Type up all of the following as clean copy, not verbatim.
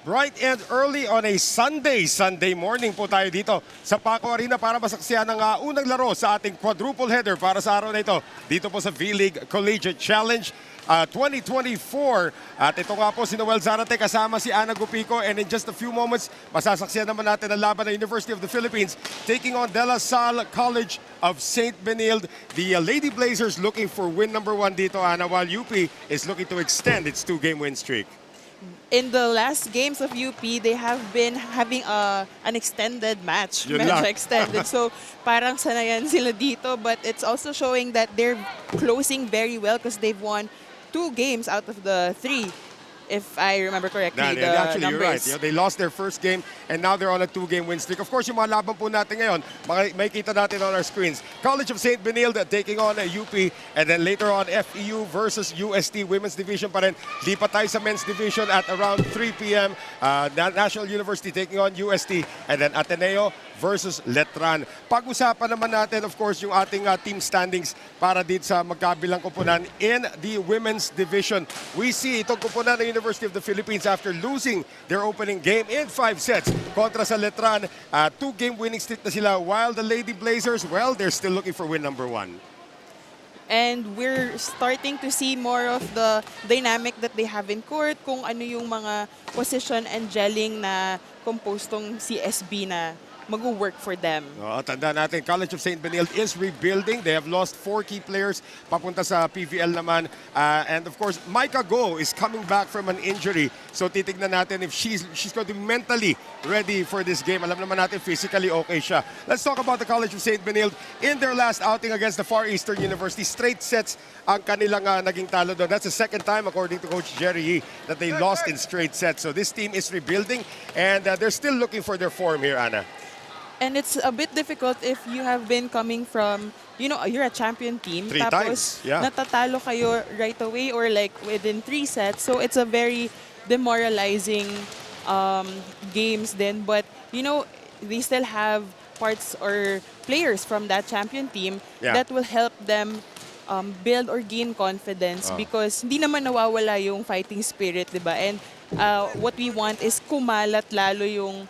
Bright and early on a Sunday morning po tayo dito sa Paco Arena para masaksihan ang unang laro sa ating quadruple header para sa araw na ito. Dito po sa V-League Collegiate Challenge 2024. At ito nga po si Noel Zarate kasama si Ana Gupico, and in just a few moments masasaksihan naman natin ang laban ng University of the Philippines taking on Salle-College of Saint Benilde. The Lady Blazers looking for win number 1 dito, Ana, while UP is looking to extend its 2-game win streak. In the last games of UP, they have been having an extended match. Yun Medyo lang. extended. So parang sanayan sila dito, but it's also showing that they're closing very well because they've won 2 games out of the 3. If I remember correctly, the Actually, you're right. numbers. You know, they lost their first game and now they're on a 2-game win streak. Of course, yung mga laban po natin ngayon, may kita natin on our screens. College of Saint Benilde taking on UP, and then later on FEU versus UST Women's Division pa rin. Lipat tayo sa Men's Division at around 3 p.m. National University taking on UST, and then Ateneo versus Letran. Pag-usapan naman natin, of course, yung ating team standings para dito sa magkabilang kupunan in the Women's Division. We see itong kupunan ng University of the Philippines after losing their opening game in 5 sets kontra sa Letran. 2-game winning streak na sila, while the Lady Blazers, well, they're still looking for win number 1. And we're starting to see more of the dynamic that they have in court, kung ano yung mga position and gelling na composed tong CSB na mag-work for them. Tanda natin, College of Saint Benilde is rebuilding. They have lost 4 key players papunta sa PVL naman. And of course, Micah Go is coming back from an injury. So titignan natin if she's going to be mentally ready for this game. Alam naman natin, physically okay siya. Let's talk about the College of Saint Benilde. In their last outing against the Far Eastern University, straight sets ang kanilang naging talo doon. That's the second time, according to Coach Jerry Yee, that they lost in straight sets. So this team is rebuilding, and they're still looking for their form here, Ana. And it's a bit difficult if you have been coming from, you know, you're a champion team. 3 times, yeah. Natatalo kayo right away or like within 3 sets. So it's a very demoralizing games then. But, you know, they still have parts or players from that champion team that will help them build or gain confidence because hindi naman nawawala yung fighting spirit, di ba? And what we want is kumalat lalo yung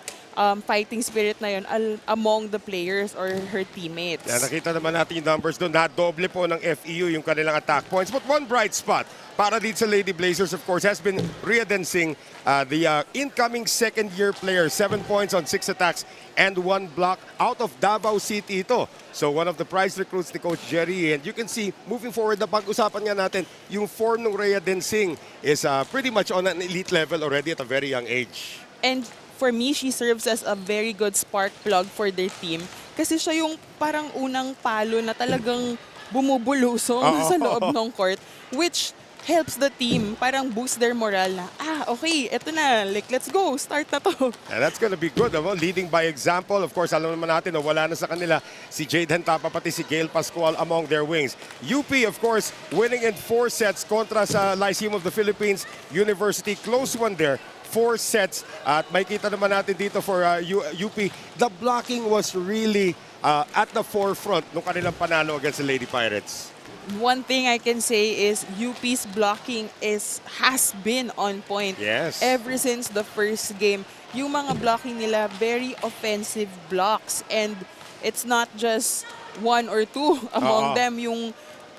fighting spirit na yun among the players or her teammates. Nakita naman natin yung numbers doon. Doble po ng FEU yung kanilang attack points. But one bright spot para dito sa Lady Blazers, of course, has been Rhea Densing, the incoming second-year player. 7 points on 6 attacks and 1 block out of Davao City ito. So one of the prize recruits ni Coach Jerry. And you can see, moving forward, na pag-usapan nga natin, yung form ng Rhea Densing is pretty much on an elite level already at a very young age. And for me, she serves as a very good spark plug for their team. Kasi siya yung parang unang palo na talagang bumubulusong sa loob ng court, which helps the team, parang boost their morale na, okay, eto na, like, let's go, start na to. And that's gonna be good, leading by example. Of course, alam naman natin na wala na sa kanila si Jade Hentapa, pati si Gail Pascual among their wings. UP, of course, winning in 4 sets kontra sa Lyceum of the Philippines University. Close one there. 4 sets. At may kita naman natin dito for UP. The blocking was really at the forefront nung kanilang panalo against the Lady Pirates. One thing I can say is UP's blocking has been on point. Yes. Ever since the first game. Yung mga blocking nila, very offensive blocks. And it's not just 1 or 2 among them yung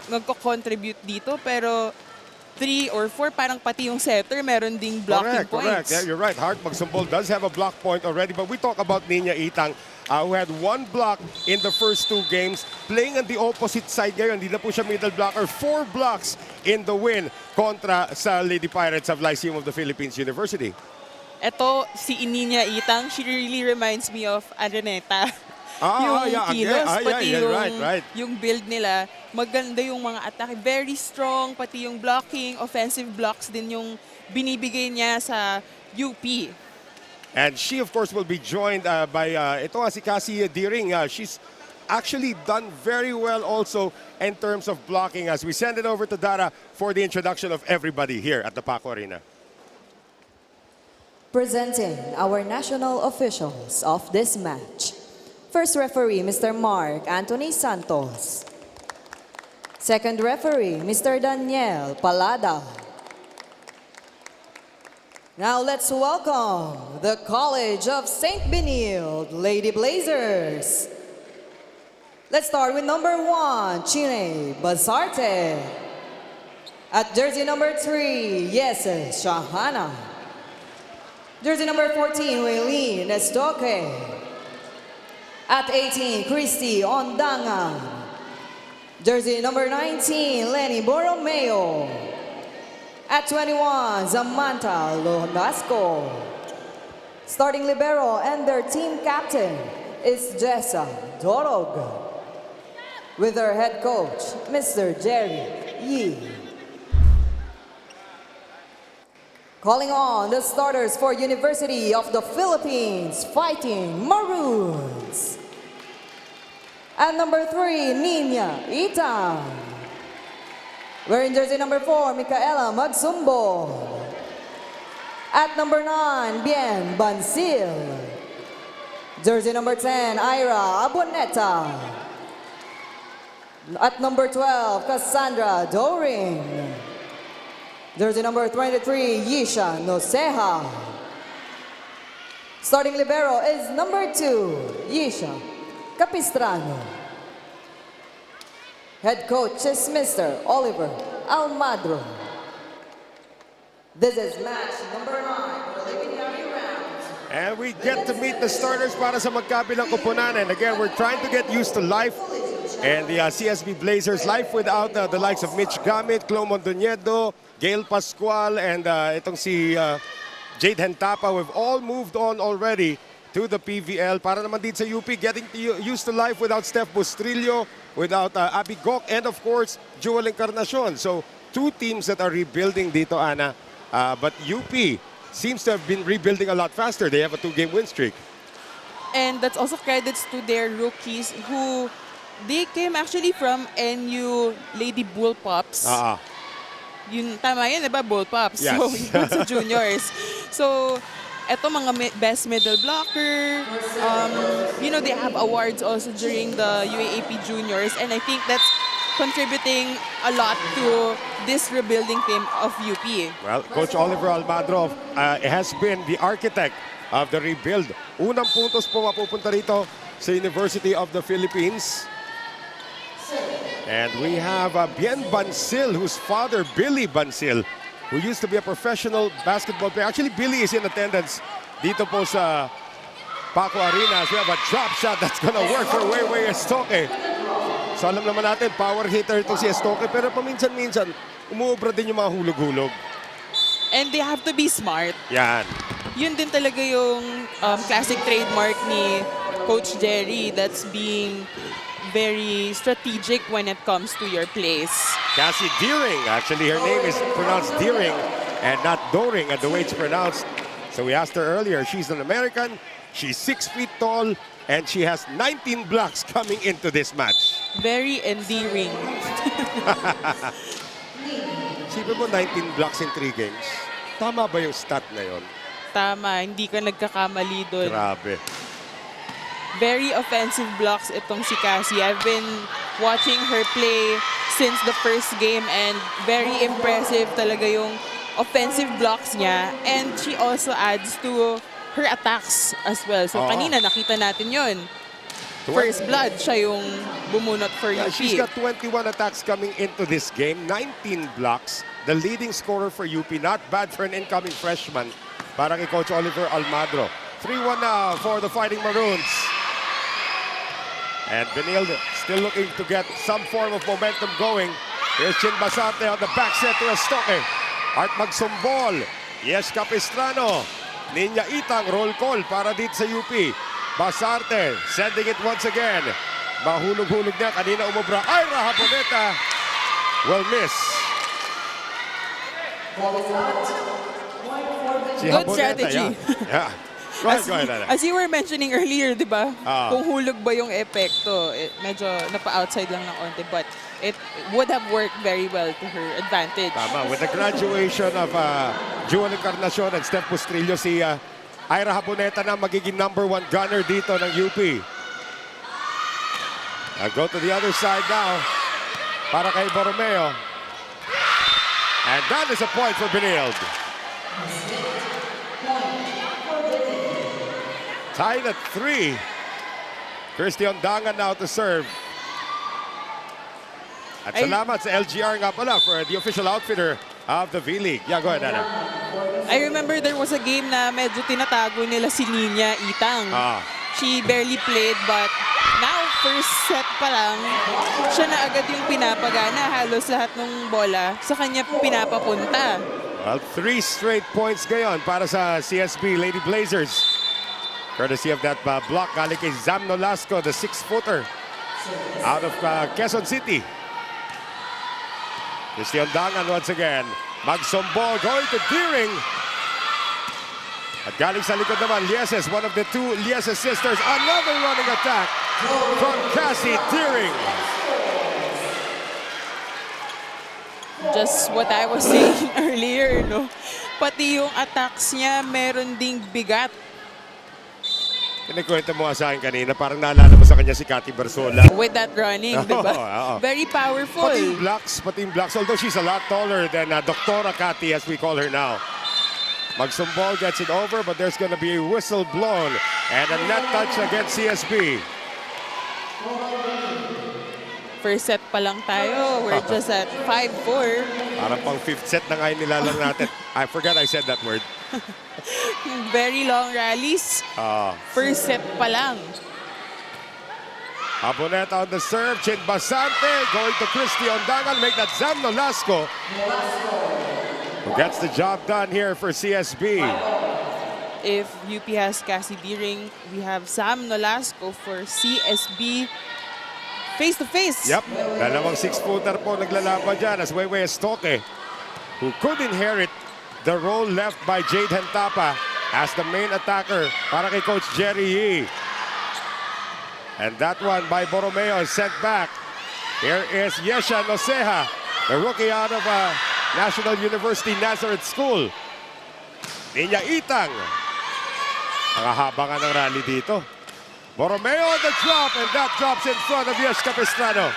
nagko-contribute dito. Pero 3 or 4, parang pati yung setter, meron ding blocking points. Correct. Yeah, you're right. Hart Magsumbol does have a block point already, but we talk about Nina Itang, who had 1 block in the first 2 games, playing on the opposite side ngayon. Hindi na po siya middle blocker. 4 blocks in the win kontra sa Lady Pirates of Lyceum of the Philippines University. Ito, si Nina Itang, she really reminds me of Araneta. Kilos, pati yung build nila, maganda yung mga atake, very strong, pati yung blocking, offensive blocks din yung binibigay niya sa UP. And she, of course, will be joined by ito nga si Cassie Deering. She's actually done very well also in terms of blocking. As we send it over to Dara for the introduction of everybody here at the Paco Arena. Presenting our national officials of this match. First referee, Mr. Mark Anthony Santos. Second referee, Mr. Daniel Palada. Now let's welcome the College of Saint Benilde Lady Blazers. Let's start with number 1, Chine Basarte. At jersey number 3, Yeses Shahana. Jersey number 14, Waylene Estoque. At 18, Christy Ondangan. Jersey number 19, Lenny Borromeo. At 21, Samantha Lonasco. Starting libero and their team captain is Jessa Dorog. With their head coach, Mr. Jerry Yee. Calling on the starters for University of the Philippines Fighting Maroons. At number 3, Nina Itang. Wearing jersey number 4, Micaela Magsumbo. At number 9, Bien Bansil. Jersey number 10, Ira Aboneta. At number 12, Cassandra Doring. Jersey number 23, Yisha Noseha. Starting libero is number 2, Yisha Capistrano. Head coach is Mr. Oliver Almadro. This is match number 9, preliminary rounds. And we get to meet the starters para sa magkabilang koponan. And again, we're trying to get used to life. And the CSB Blazers, life without the likes of Mitch Gamit, Clo Mondoñedo, Gail Pascual, and itong si Jade Hentapa. We've all moved on already to the PVL. Para naman dito sa UP, getting used to life without Steph Bustrillo, without Abby Gok, and of course, Jewel Encarnacion. So, 2 teams that are rebuilding dito, Ana. But UP seems to have been rebuilding a lot faster. They have a 2-game win streak. And that's also credits to their rookies who they came actually from NU Lady Bullpups. Yun, tama yun, diba? Bullpups. Yes. So, yun sa juniors. So, eto mga best middle blocker. You know, they have awards also during the UAAP juniors. And I think that's contributing a lot to this rebuilding team of UP. Well, Coach Oliver Almadro has been the architect of the rebuild. Unang puntos po mapupunta rito sa University of the Philippines. And we have Bien Bansil, whose father, Billy Bansil, who used to be a professional basketball player. Actually, Billy is in attendance dito po sa Paco Arena. So we have a drop shot that's gonna work for Way Estoque. So alam naman natin, power hitter itong si Estoque, pero paminsan-minsan, umuubra din yung mga hulog-hulog. And they have to be smart. Yan. Yun din talaga yung classic trademark ni Coach Jerry, that's being very strategic when it comes to your plays. Cassie Deering, actually her name is pronounced Deering and not Doring and the way it's pronounced. So we asked her earlier, she's an American, she's 6 feet tall, and she has 19 blocks coming into this match. Very endearing. Sipin mo 19 blocks in 3 games. Tama ba yung stat na yon? Tama, hindi ka nagkakamali doon. Grabe. Very offensive blocks itong si Cassie. I've been watching her play since the first game and very impressive talaga yung offensive blocks niya. And she also adds to her attacks as well. So kanina nakita natin yun. First blood, siya yung bumunot for UP. She's got 21 attacks coming into this game, 19 blocks. The leading scorer for UP, not bad for an incoming freshman. Para kay Coach Oliver Almadro. 3-1 now for the Fighting Maroons. And Benilde still looking to get some form of momentum going. Here's Chin Basarte on the back set to Estoque. Art Magsumbol. Yes, Capistrano. Ninya Itang roll call para dito sa UP. Basarte sending it once again. Mahulog-hulog na. Kanina umubra. Ira Haponeta will miss. Si Good Haponeta, strategy. Yeah. Go ahead, Ana. As you were mentioning earlier, di ba? Kung hulog ba yung epekto, medyo napa-outside lang ng konti. But it would have worked very well to her advantage. Tama. With the graduation of Jewel Encarnacion and Steph Bustrillo, si Ira Haponeta na magiging #1 gunner dito ng UP. I'll go to the other side now para kay Borromeo. And that is a point for Benilde. Tied at 3. Christy Ondangan now to serve. At salamat sa LGR nga pala for the official outfitter of the V-League. Yeah, go ahead, Anna. I remember there was a game na medyo tinatago nila si Ninya Itang. She barely played, but now, first set pa lang, siya na agad yung pinapagana. Halos lahat ng bola sa kanya pinapapunta. Well, 3 straight points ngayon para sa CSB Lady Blazers. Courtesy of that block galing kay Zam Nolasco, the 6-footer out of Quezon City. Christy Ondangan once again. Magsombol going to Deering. At galing sa likod naman, Lieses, one of the 2 Lieses sisters. Another running attack from Cassie Deering. Just what I was saying earlier, no? Pati yung attacks niya, meron ding bigat. Kinikwento mo nga sa akin kanina, parang naalala mo sa kanya si Cathy Barzola. With that running, di ba? Very powerful. Pati yung blocks, although she's a lot taller than Dr. Cathy, as we call her now. Magsumbol gets it over, but there's gonna be a whistle blown and a net touch against CSB. First set pa lang tayo. We're just at 5-4. Parang pang 5th set na nga yung nilalang natin. I forgot I said that word. Very long rallies. First set pa lang. Aboneta on the serve. Chin Basante going to Christy Ondangan. Make that Zam Nolasco, who gets the job done here for CSB. If UP has Cassie Deering, we have Sam Nolasco for CSB. Face-to-face. Yep. Dalawang 6-footer po naglalaban dyan as Weiwei Estoque, who could inherit the role left by Jade Hentapa as the main attacker para kay Coach Jerry Yee. And that one by Borromeo is sent back. Here is Yesha Noceja, the rookie out of National University Nazareth School. Ninya Itang. Nakahaba nga ng rally dito. Borromeo on the drop, and that drops in front of Yesh Capistrano.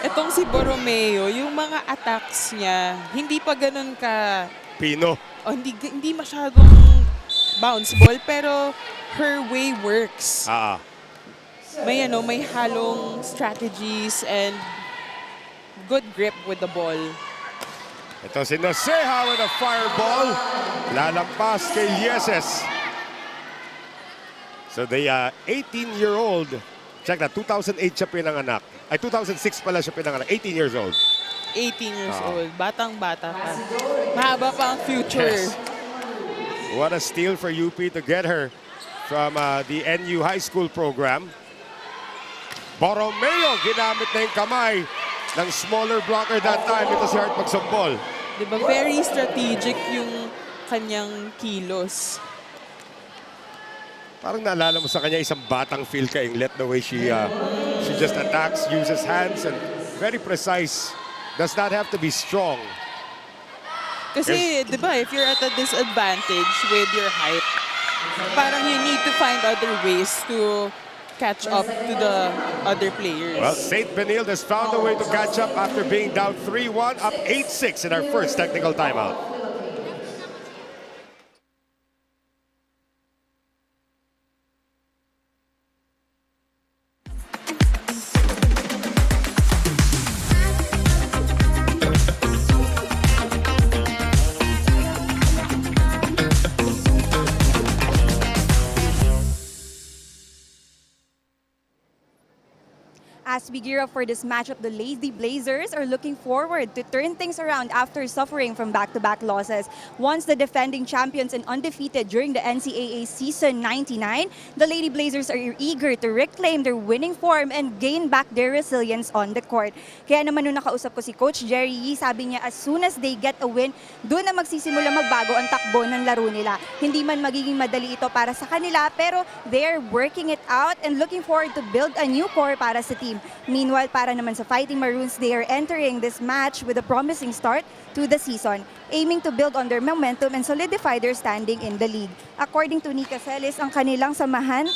Etong si Borromeo, yung mga attacks niya, hindi pa ganun ka... Pino. Hindi masyadong bounce ball, pero her way works. May halong strategies and good grip with the ball. Ito si Noceja with a fireball. Lalampas kay Lieses. So the 18-year-old, check that, 2008 siya pinanganak. Ay, 2006 pala siya pinanganak. 18 years old. 18 years old. Batang-bata pa. Mahaba pa ang future. Yes. What a steal for UP to get her from the NU high school program. Borromeo, ginamit na yung kamay ng smaller blocker that time. Ito si Hart Magsumbol. Diba, very strategic yung kanyang kilos. Parang naalala mo sa kanya isang batang Phil Kainglet, the way she just attacks, uses hands, and very precise. Does not have to be strong. Kasi, di ba, if you're at a disadvantage with your height, parang you need to find other ways to catch up to the other players. Well, Saint Benilde has found a way to catch up after being down 3-1, up 8-6 in our first technical timeout. As we gear up for this matchup, the Lady Blazers are looking forward to turn things around after suffering from back-to-back losses. Once the defending champions and undefeated during the NCAA Season 99, the Lady Blazers are eager to reclaim their winning form and gain back their resilience on the court. Kaya naman nung nakausap ko si Coach Jerry Yee, sabi niya as soon as they get a win, doon na magsisimula magbago ang takbo ng laro nila. Hindi man magiging madali ito para sa kanila, pero they're working it out and looking forward to build a new core para sa team. Meanwhile, para naman sa Fighting Maroons, they are entering this match with a promising start to the season, aiming to build on their momentum and solidify their standing in the league. According to Nika Celis, ang kanilang samahan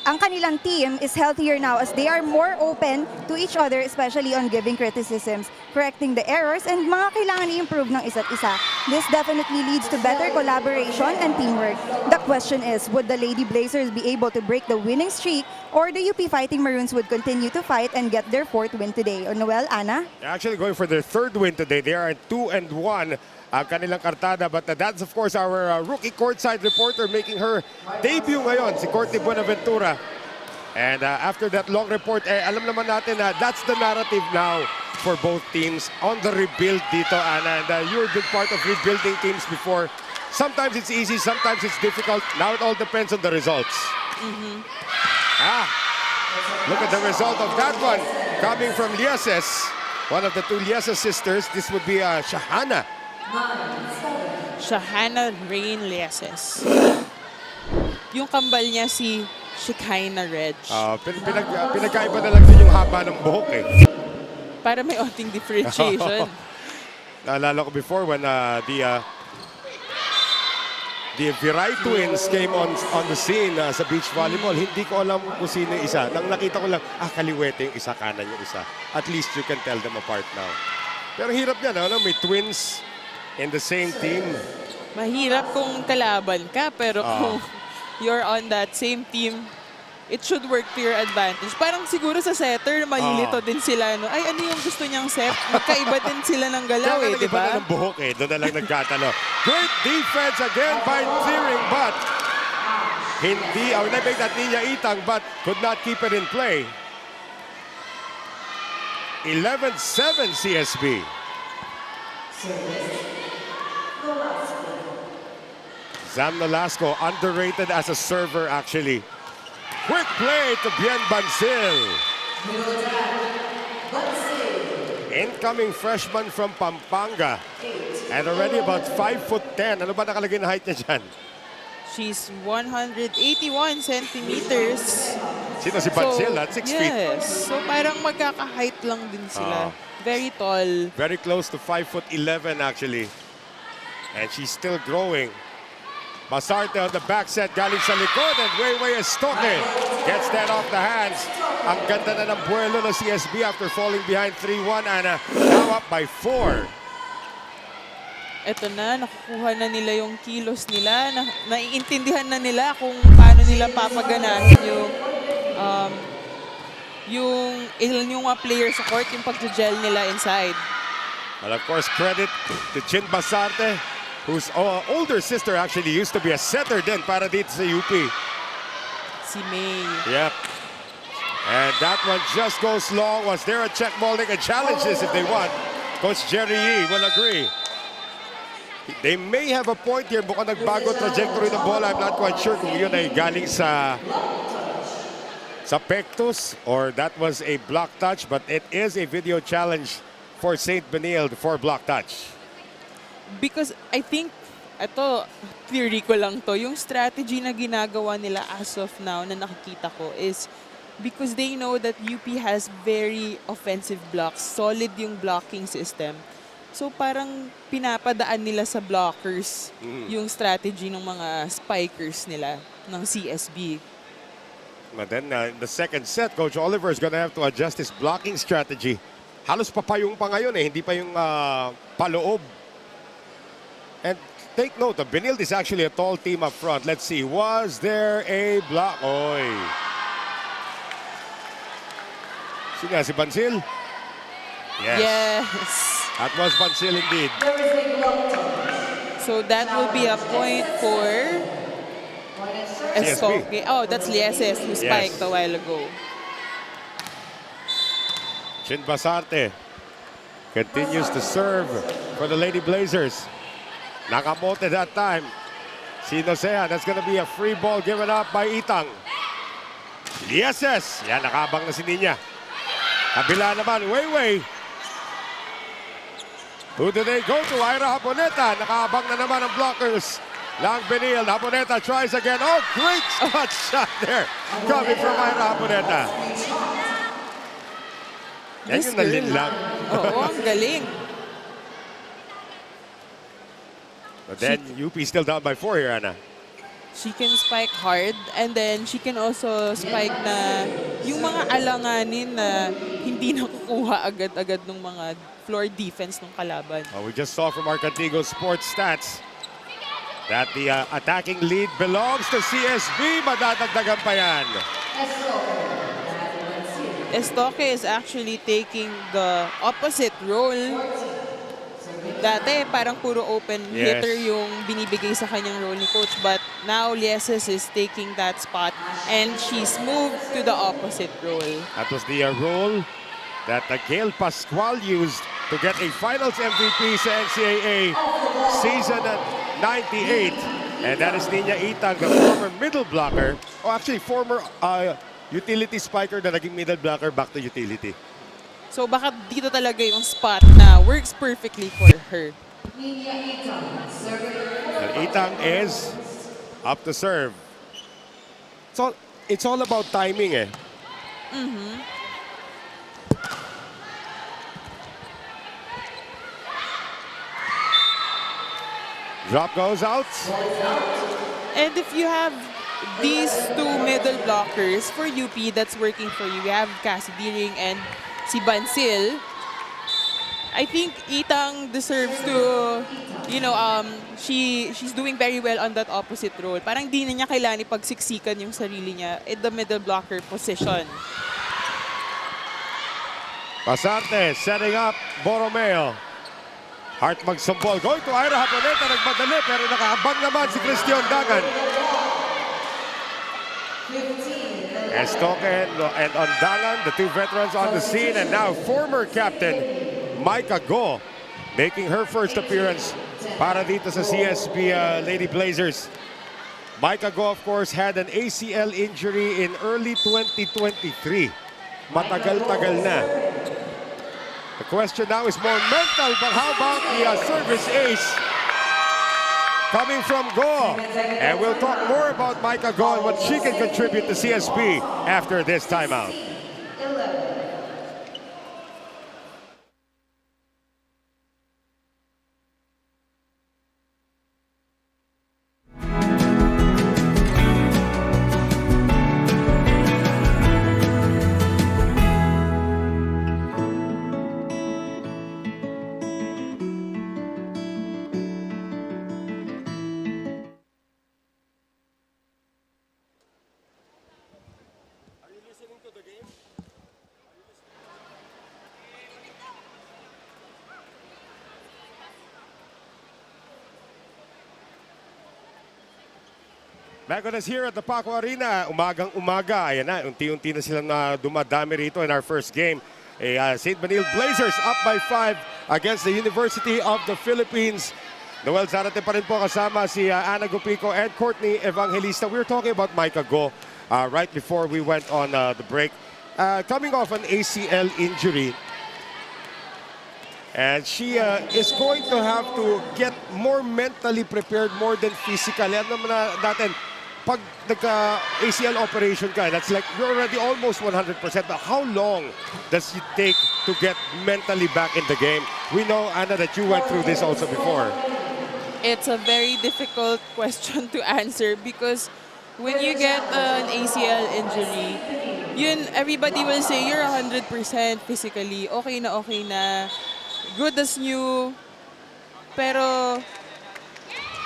ang kanilang team is healthier now as they are more open to each other, especially on giving criticisms, correcting the errors, and mga kailangan i-improve ng isa't isa. This definitely leads to better collaboration and teamwork. The question is, would the Lady Blazers be able to break the winning streak, or the UP Fighting Maroons would continue to fight and get their 4th win today? O Noel, Ana? They're actually going for their 3rd win today. They are at 2-1. Ang kanilang kartada, but that's of course our rookie courtside reporter making her debut ngayon, si Courtney Buenaventura. And after that long report, alam naman natin na that's the narrative now for both teams on the rebuild dito, Ana. And you're a big part of rebuilding teams before. Sometimes it's easy, sometimes it's difficult. Now it all depends on the results. Look at the result of that one. Coming from Lieses, one of the 2 Lieses sisters, this would be Shahana. Shahana Rain Lieses. Yung kambal niya si Shekinah Reg. Pinagkaiba na lang din yung haba ng buhok eh. Para may onting differentiation. Naalala ko before when the Viray twins came on the scene sa beach volleyball. Hindi ko alam kung sino yung isa. Nang nakita ko lang, kaliwete yung isa, kanan yung isa. At least you can tell them apart now. Pero hirap niya, no? May twins in the same team. Mahirap kung kalaban ka, pero kung you're on that same team, it should work to your advantage. Parang siguro sa setter, malilito din sila. No? Ay, ano yung gusto niyang set? Magkaiba din sila ng galaw eh, di ba? Kaya ng buhok eh. Doon na lang nagkatalo. Great defense again by Thiering, but hindi, nabig that Ninya Itang, but could not keep it in play. 11-7 CSB. Zam Nolasco, underrated as a server actually. Quick play to Bien Bansil. Incoming freshman from Pampanga. And already about 5'10". Ano ba nakalagay na height niya dyan? She's 181 centimeters. Sino si Bansil? At 6 feet. Yes. So parang magkaka-height lang din sila. Very tall. Very close to 5'11" actually. And she's still growing. Basarte on the back set, galing sa likod, and Weiwei Estoque gets that off the hands. Ang ganda na ng buwelo ng CSB after falling behind 3-1, and now up by 4. Eto na, nakukuha na nila yung kilos nila. Naiintindihan na nila kung paano nila papaganahin yung mga players sa court, yung pag-gel nila inside. Well, of course, credit to Chin Basarte, whose older sister actually used to be a setter din para dito sa UP. Si May. Yep. And that one just goes long. Was there a check ball? They can challenge this if they want. Coach Jerry Yee will agree. They may have a point here. Mukhang nagbago trajectory ng bola. I'm not quite sure kung yun ay galing sa pectus or that was a block touch, but it is a video challenge for Saint Benilde for block touch. Because I think, ito, theory ko lang to, yung strategy na ginagawa nila as of now na nakikita ko is because they know that UP has very offensive blocks, solid yung blocking system. So parang pinapadaan nila sa blockers yung strategy ng mga spikers nila ng CSB. But then in the second set, Coach Oliver is gonna have to adjust his blocking strategy. Halos papayong pa ngayon eh, hindi pa yung paloob. And take note, the Benilde is actually a tall team up front. Let's see, was there a block? Oy. Sino nga, si Bansil? Yes. Yes. That was Bansil indeed. So that will be a point for Estoque. Oh, that's Lieses who spiked a while ago. Chin Basarte continues to serve for the Lady Blazers. Nakamote that time. Si Nosea, that's gonna be a free ball given up by Itang. Lieses. Yan, nakabang na si Ninya. Kabila naman, Weiwei. Who do they go to? Ira Haponeta. Nakabang na naman ang blockers. Lang Benilde. Haponeta tries again. Oh, great spot shot there. Coming from Ira Haponeta. Yan yung nalin lang. Oo, ang galing. But then UP still down by 4 here, Ana. She can spike hard and then she can also spike na yung mga alanganin na hindi nakukuha agad-agad ng mga floor defense ng kalaban. We just saw from our Cantigo Sports stats that the attacking lead belongs to CSB. Madadagdagan pa yan. Estoque is actually taking the opposite role. Dati parang puro open hitter yung binibigay sa kanyang role ni coach, but now Lieses is taking that spot and she's moved to the opposite role. That was the role that Gail Pascual used to get a finals MVP sa NCAA season 98. And that is Nina Itang, the former middle blocker, or actually former utility spiker na naging middle blocker back to utility. So baka dito talaga yung spot na works perfectly for her. And Itang is up to serve. So it's all about timing eh. Drop goes out. And if you have these two middle blockers for UP that's working for you, you have Cassie Deering and si Bansil, I think Itang deserves to, you know, she's doing very well on that opposite role. Parang di na niya kailangan ipagsiksikan yung sarili niya in the middle blocker position. Pasarte setting up Borromeo. Hart magsumbol. Going to Ira Haponeta. Nagmadali pero nakahabang naman si Christian Dagan. Estoque and Ondangan, the two veterans on the scene, and now former captain Micah Go making her first appearance para dito sa CSB Lady Blazers. Micah Go, of course, had an ACL injury in early 2023. Matagal-tagal na. The question now is more mental, but how about the service ace coming from Go? And we'll talk more about Micah Go and what she can contribute to CSB after this timeout. Back with us here at the Paco Arena, umagang-umaga. Ayan na, unti-unti na silang dumadami rito in our first game. Saint Benilde Blazers up by 5 against the University of the Philippines. Noel Zarate pa rin po kasama si Ana Gupico and Courtney Evangelista. We were talking about Micah Go right before we went on the break. Coming off an ACL injury. And she is going to have to get more mentally prepared more than physically. Alam naman natin, pag nagka-ACL operation ka, that's like you're already almost 100%. But how long does it take to get mentally back in the game? We know, Anna, that you went through this also before. It's a very difficult question to answer because when you get an ACL injury, yun, everybody will say you're 100% physically. Okay na, good as new. Pero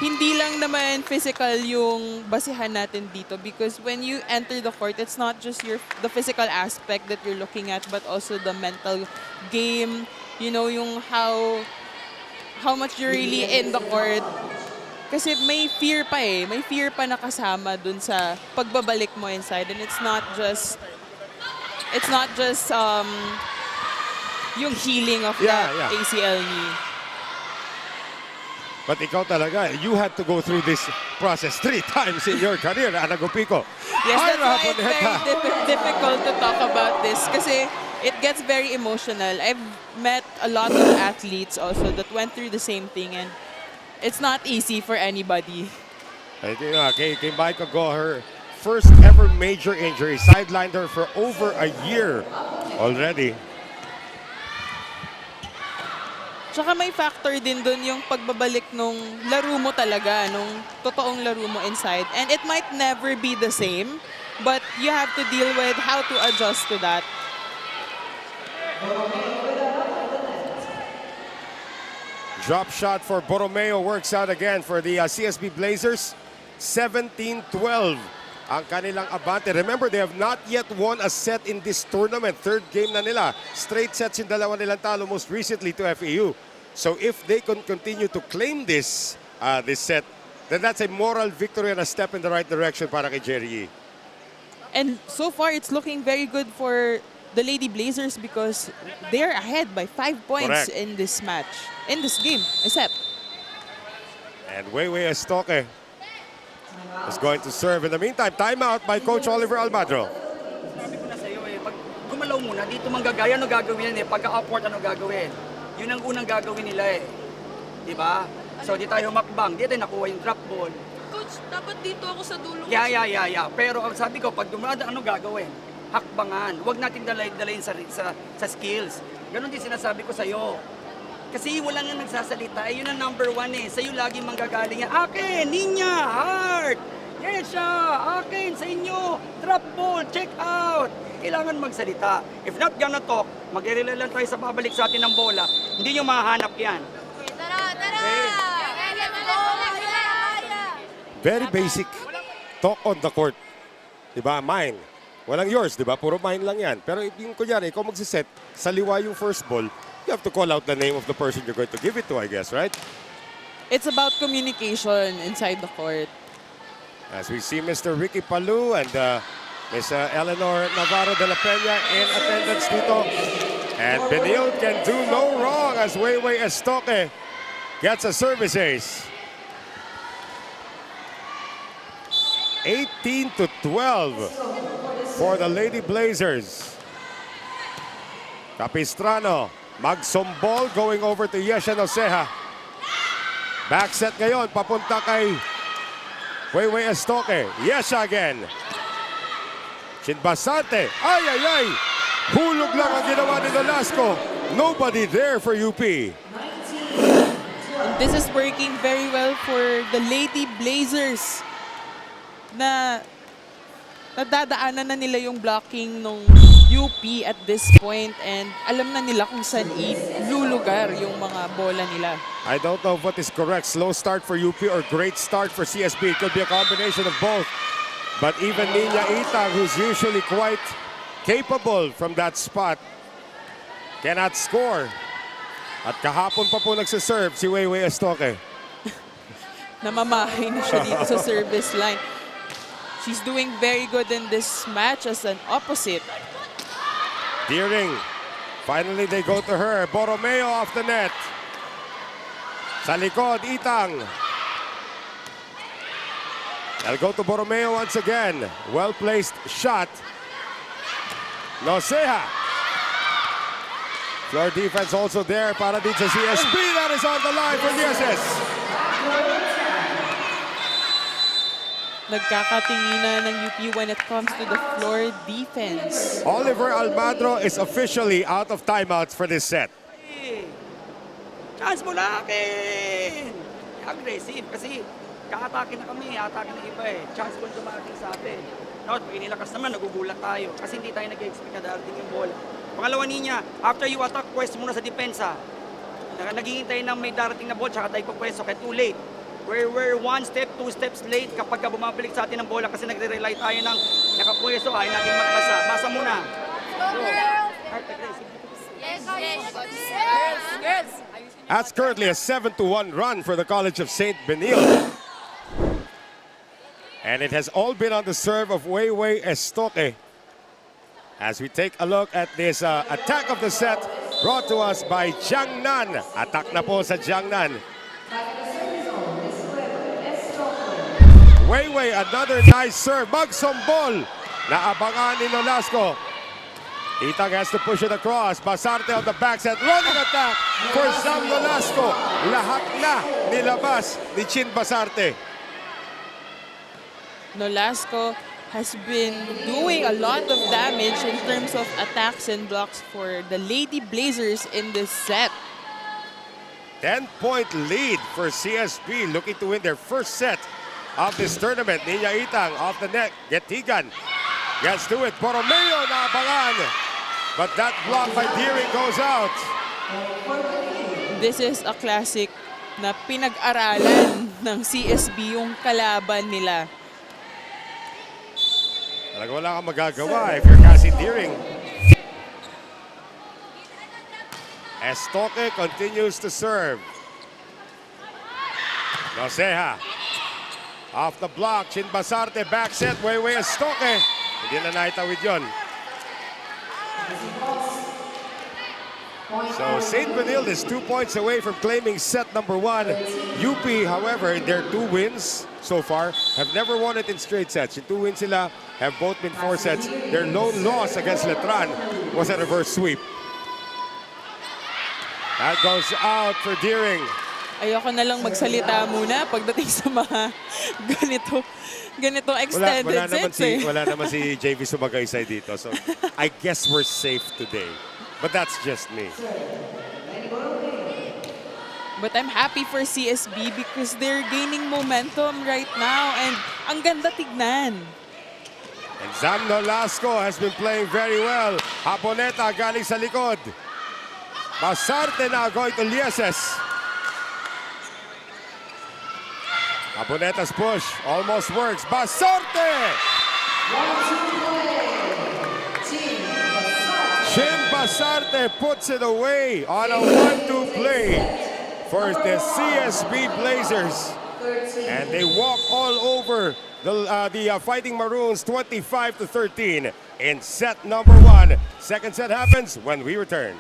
hindi lang naman physical yung basihan natin dito because when you enter the court, it's not just the physical aspect that you're looking at but also the mental game, you know, yung how much you're really in the court. Kasi may fear pa may fear pa nakasama dun sa pagbabalik mo inside, and it's not just yung healing of the ACL knee. But ikaw talaga, you had to go through this process 3 times in your career, Ana Gupico. Yes, that's why it's very difficult to talk about this kasi it gets very emotional. I've met a lot of athletes also that went through the same thing, and it's not easy for anybody. Kay Micah Go, her first ever major injury sidelined her for over a year already. Tsaka may factor din dun yung pagbabalik nung laro mo talaga, nung totoong laro mo inside. And it might never be the same, but you have to deal with how to adjust to that. Drop shot for Borromeo works out again for the CSB Blazers. 17-12 ang kanilang abante. Remember, they have not yet won a set in this tournament. Third game na nila. Straight sets yung dalawa nilang talo most recently to FEU. So if they can continue to claim this set, then that's a moral victory and a step in the right direction para kay Jerry. And so far, it's looking very good for the Lady Blazers because they're ahead by 5 points Correct. in this match, in this game, except. And Weiwei Estoque is going to serve. In the meantime, timeout by Coach Oliver Almadro. Sabi ko na sa'yo pag gumalaw muna, dito manggagaya, ano gagawin yan Pagka-upward, ano gagawin? Yun ang unang gagawin nila Di ba? So di tayo makbang, di tayo nakuha yung drop ball. Coach, dapat dito ako sa dulo. Yeah. Pero ang sabi ko, pag dumada, ano gagawin? Hakbangan. Huwag natin dalayin sa skills. Ganon din sinasabi ko sa'yo. Kasi wala nga nagsasalita. Yun ang number 1 Sa'yo lagi manggagaling yan. Akin, Ninya, Heart. Yes siya, akin, sa inyo. Drop ball, check out. Kailangan magsalita. If not gonna talk, mag-rely lang tayo sa babalik sa atin ng bola. Hindi nyo mahanap yan. Tara! Very basic. Talk on the court. Diba? Mine. Walang yours, diba? Puro mine lang yan. Pero yung kunyari, ikaw magsiset, saliwa yung first ball, you have to call out the name of the person you're going to give it to, I guess, right? It's about communication inside the court. As we see Mr. Ricky Palu and Miss Eleanor Navarro de la Peña in attendance dito. And Benilde can do no wrong as Weiwei Estoque gets a service ace. 18-12 for the Lady Blazers. Capistrano, magsombol going over to Yesha Noceja. Back set ngayon, papunta kay Weiwei Estoque. Yesha again. Chinbasante. Ay! Hulog lang ang ginawa ni Nolasco. Nobody there for UP. And this is working very well for the Lady Blazers na nadadaanan na nila yung blocking ng UP at this point and alam na nila kung saan ilulugar yung mga bola nila. I don't know what is correct. Slow start for UP or great start for CSB. It could be a combination of both. But even Niña Itang, who's usually quite capable from that spot, cannot score. At kahapon pa po nagsaserve si Weiwei Estoque. Namamahay na siya dito sa service line. She's doing very good in this match as an opposite. Deering. Finally, they go to her. Borromeo off the net. Sa likod, Itang. They'll go to Borromeo once again. Well-placed shot. Noceja. Floor defense also there para dito sa CSB. That is on the line for the SS. Nagkakatinginan ng UP when it comes to the floor defense. Oliver Almadro is officially out of timeouts for this set. Chance mo na akin! Aggressive kasi kakatake na kami, atake na iba Chance mo dumating sa atin. No, pag inilakas naman, nagugulat tayo kasi hindi tayo nag-expect na darating yung bola. Pangalawa niya, after you attack, pwesto muna sa depensa. Naghihintay ng may darating na ball, tsaka tayo pagpwesto, kaya too late. We're 1 step, 2 steps late kapag bumabalik sa atin ng bola kasi nagre-rely tayo ng nakapwesto, ay natin magbasa. Basa muna. Girls! That's currently a 7-1 run for the College of Saint Benilde. And it has all been on the serve of Weiwei Estoque. As we take a look at this attack of the set brought to us by Jiangnan. Attack na po sa Jiangnan. Weiwei, another nice serve. Magsombol. Naabangan ni Nolasco. Itang has to push it across. Basarte on the backside. Running attack for Sam Nolasco. Lahat na nilabas ni Chin Basarte. Nolasco has been doing a lot of damage in terms of attacks and blocks for the Lady Blazers in this set. 10-point lead for CSB, looking to win their first set of this tournament. Ninya Itang off the net. Getigan gets to it. Borromeo naabangan. But that block by Deering goes out. This is a classic na pinag-aralan ng CSB yung kalaban nila. Talaga wala kang magagawa if you're Cassie Deering. Estoque continues to serve. Noceja. Off the block. Chin Basarte back set. Way Estoque. Hindi na naitawid yun. So Saint Benilde is 2 points away from claiming set number 1. UP, however, in their 2 wins so far, have never won it in straight sets. Yung 2 wins sila have both been 4 sets. Their lone loss against Letran was a reverse sweep. That goes out for Deering. Ayoko na lang magsalita muna pagdating sa mga ganitong extended sets. Wala naman si JV Sumagaysay dito. So I guess we're safe today. But that's just me. But I'm happy for CSB because they're gaining momentum right now and ang ganda tignan. And Zam Nolasco has been playing very well. Haponeta galing sa likod. Basarte now going to Lieses. Haponeta's push almost works. Basarte! Chin Basarte puts it away on a 1-2 play for the CSB Blazers. And they walk all over the Fighting Maroons 25-13 in set number 1. Second set happens when we return.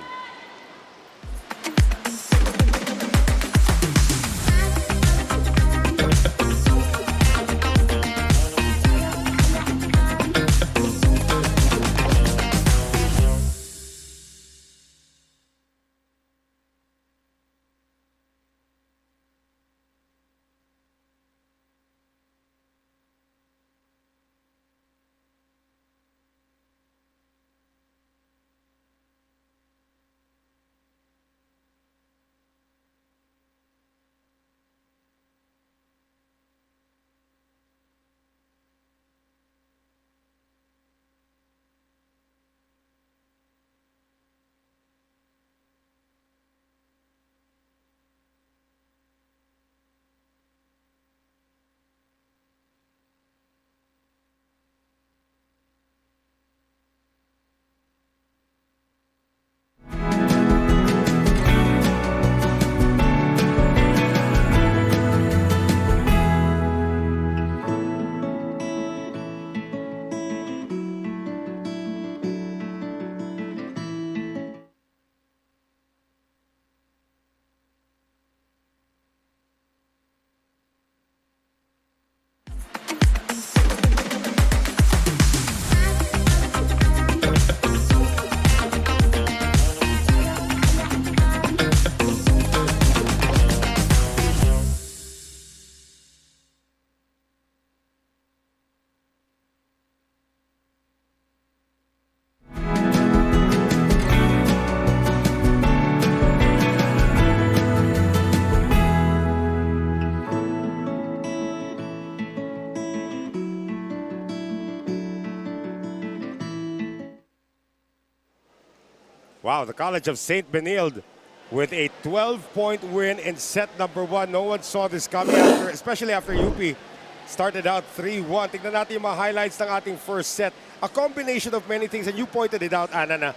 Wow, the College of Saint Benilde with a 12-point win in set number 1. No one saw this coming, especially after UP started out 3-1. Tignan natin yung mga highlights ng ating first set. A combination of many things, and you pointed it out, Ana, na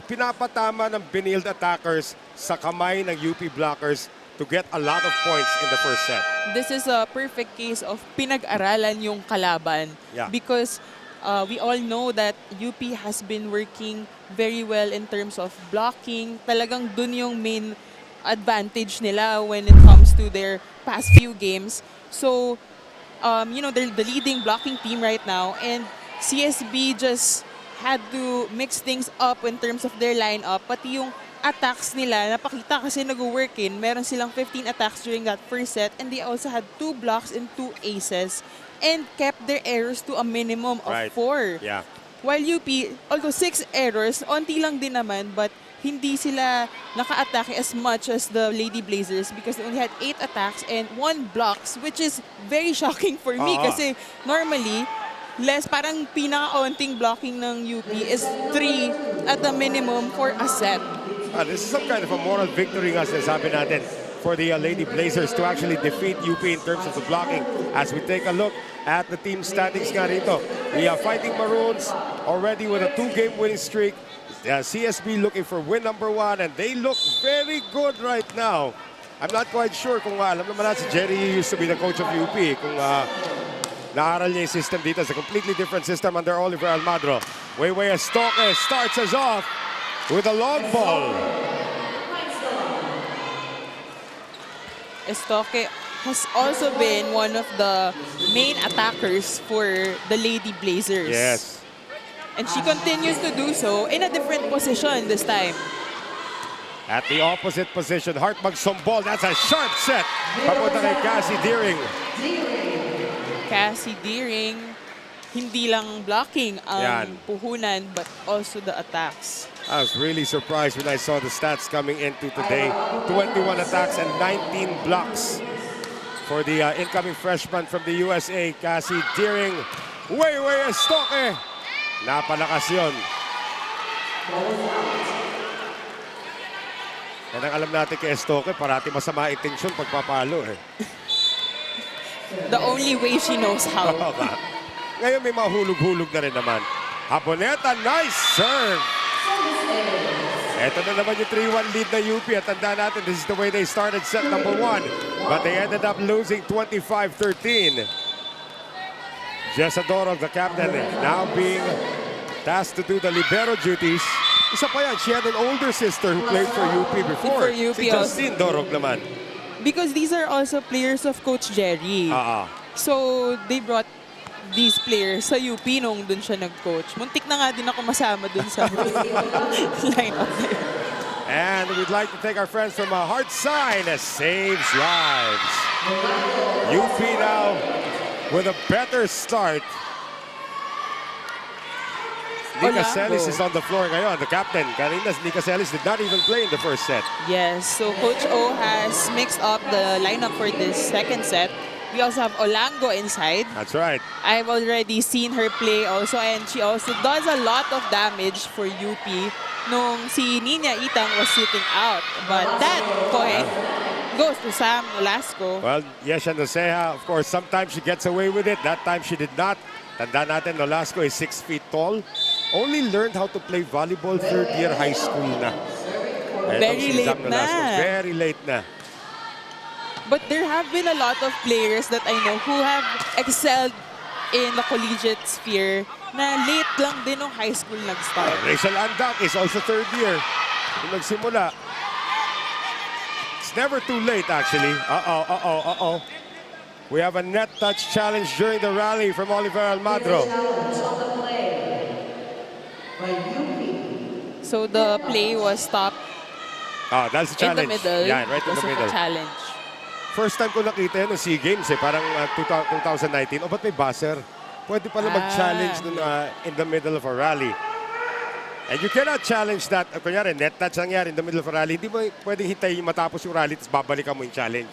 pinapatama ng Benilde attackers sa kamay ng UP blockers to get a lot of points in the first set. This is a perfect case of pinag-aralan yung kalaban. Yeah. Because we all know that UP has been working very well in terms of blocking. Talagang dun yung main advantage nila when it comes to their past few games. So, you know, they're the leading blocking team right now, and CSB just had to mix things up in terms of their lineup. Pati yung attacks nila, napakita kasi nag-workin. Meron silang 15 attacks during that first set, and they also had 2 blocks and 2 aces, and kept their errors to a minimum of 4. Yeah. While UP, although 6 errors, onti lang din naman, but hindi sila naka-atake as much as the Lady Blazers because they only had 8 attacks and 1 blocks, which is very shocking for me kasi normally, parang pinaka-onting blocking ng UP is 3 at the minimum for a set. This is some kind of a moral victory nga sinasabi natin for the Lady Blazers to actually defeat UP in terms of the blocking. As we take a look at the team standings nga rito, the Fighting Maroons already with a 2-game winning streak. CSB looking for win number 1 and they look very good right now. I'm not quite sure kung alam naman natin si Jerry used to be the coach of UP. Kung naaral niya yung system dito. It's a completely different system under Oliver Almagro. Weiwei Estoque starts us off with a long ball. Estoque has also been one of the main attackers for the Lady Blazers. Yes. And she continues to do so in a different position this time. At the opposite position, Hart magsumbol. That's a sharp set. Papunta kay Cassie Deering. Cassie Deering, hindi lang blocking ang puhunan but also the attacks. I was really surprised when I saw the stats coming into today. 21 attacks and 19 blocks for the incoming freshman from the USA, Cassie Deering. Weiwei Estoque. Napalakas yun. Yan ang alam natin kay Estoque, parati masama intensyon pagpapalo eh. The only way she knows how. Ngayon may mahulog-hulog na rin naman. Haboneta, nice serve! Ito na naman yung 3-1 lead na UP at tanda natin, this is the way they started set number 1. But they ended up losing 25-13. Jessa Dorog, the captain, now being tasked to do the libero duties. Isa pa yan, she had an older sister who played for UP before. For UP si Justine Dorog naman. Because these are also players of Coach Jerry. So they brought these players sa UP nung dun siya nag-coach. Muntik na nga din ako masama dun sa lineup na yun. And we'd like to thank our friends from Heart Sign as saves lives. UP now with a better start. Nika Celis is on the floor ngayon, the captain. Kanina, Nika Celis did not even play in the first set. Yes, so Coach O has mixed up the lineup for this second set. We also have Olango inside. That's right. I've already seen her play also and she also does a lot of damage for UP nung si Nina Itang was sitting out. But that point goes to Sam Nolasco. Well, Yesha Noceja, of course, sometimes she gets away with it. That time she did not. Tanda natin, Nolasco is 6 feet tall. Only learned how to play volleyball 3rd year high school na. Very late na. Very late na. But there have been a lot of players that I know who have excelled in the collegiate sphere na late lang din nung high school nag-start. Rachel Andak is also 3rd year. Kung nagsimula. It's never too late actually. We have a net touch challenge during the rally from Oliver Almagro. So the play was stopped that's a challenge. in the middle. Yeah, right in the middle. Challenge. First time ko nakita yun ng SEA Games parang 2019. Ba't may buzzer? Pwede pala mag-challenge in the middle of a rally. And you cannot challenge that. Kunyari, net touch nangyari in the middle of a rally. Hindi mo pwedeng hintayin matapos yung rally tapos babalikan mo yung challenge.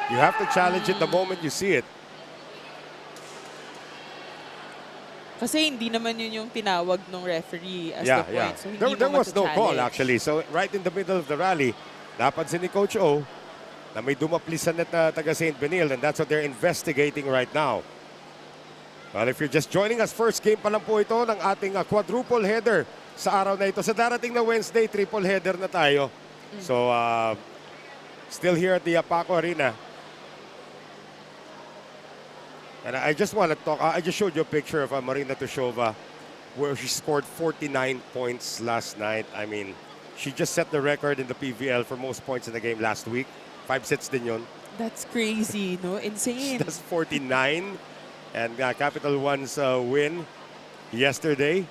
You have to challenge it the moment you see it. Kasi hindi naman yun yung tinawag ng referee as the point. So hindi There mo was no call mata-challenge. actually. So right in the middle of the rally, napansin ni Coach O na may dumaplis sa net na taga Saint Benilde and that's what they're investigating right now. Well, if you're just joining us, first game pa lang po ito ng ating quadruple header sa araw na ito. Sa darating na Wednesday, triple header na tayo. So, still here at the Paco Arena. And I just want to talk, I just showed you a picture of Marina Tushova where she scored 49 points last night. I mean, she just set the record in the PVL for most points in the game last week. 5 sets din yun. That's crazy, no? Insane. That's 49. And Capital One's win yesterday.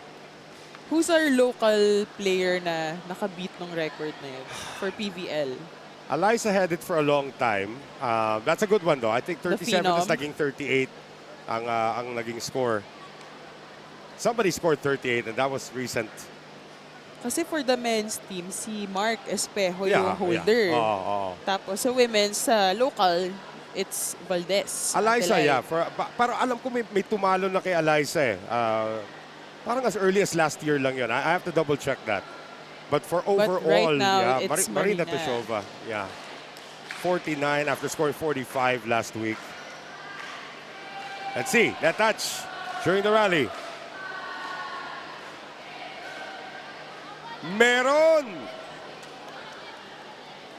Who's our local player na nakabit ng record na yun for PVL? Eliza had it for a long time. That's a good one though. I think 37 is naging 38 ang naging score. Somebody scored 38 and that was recent. Kasi for the men's team, si Mark Espejo yung holder. Oo. Tapos sa women's, sa local, it's Valdez. Eliza, Atelay. yeah. Pero alam ko may tumalo na kay Eliza eh. Parang as early as last year lang yun. I have to double check that. But for overall, right now, yeah, it's Marina Marina. Tushova, yeah. 49 after scoring 45 last week. Let's see, that touch during the rally. Meron!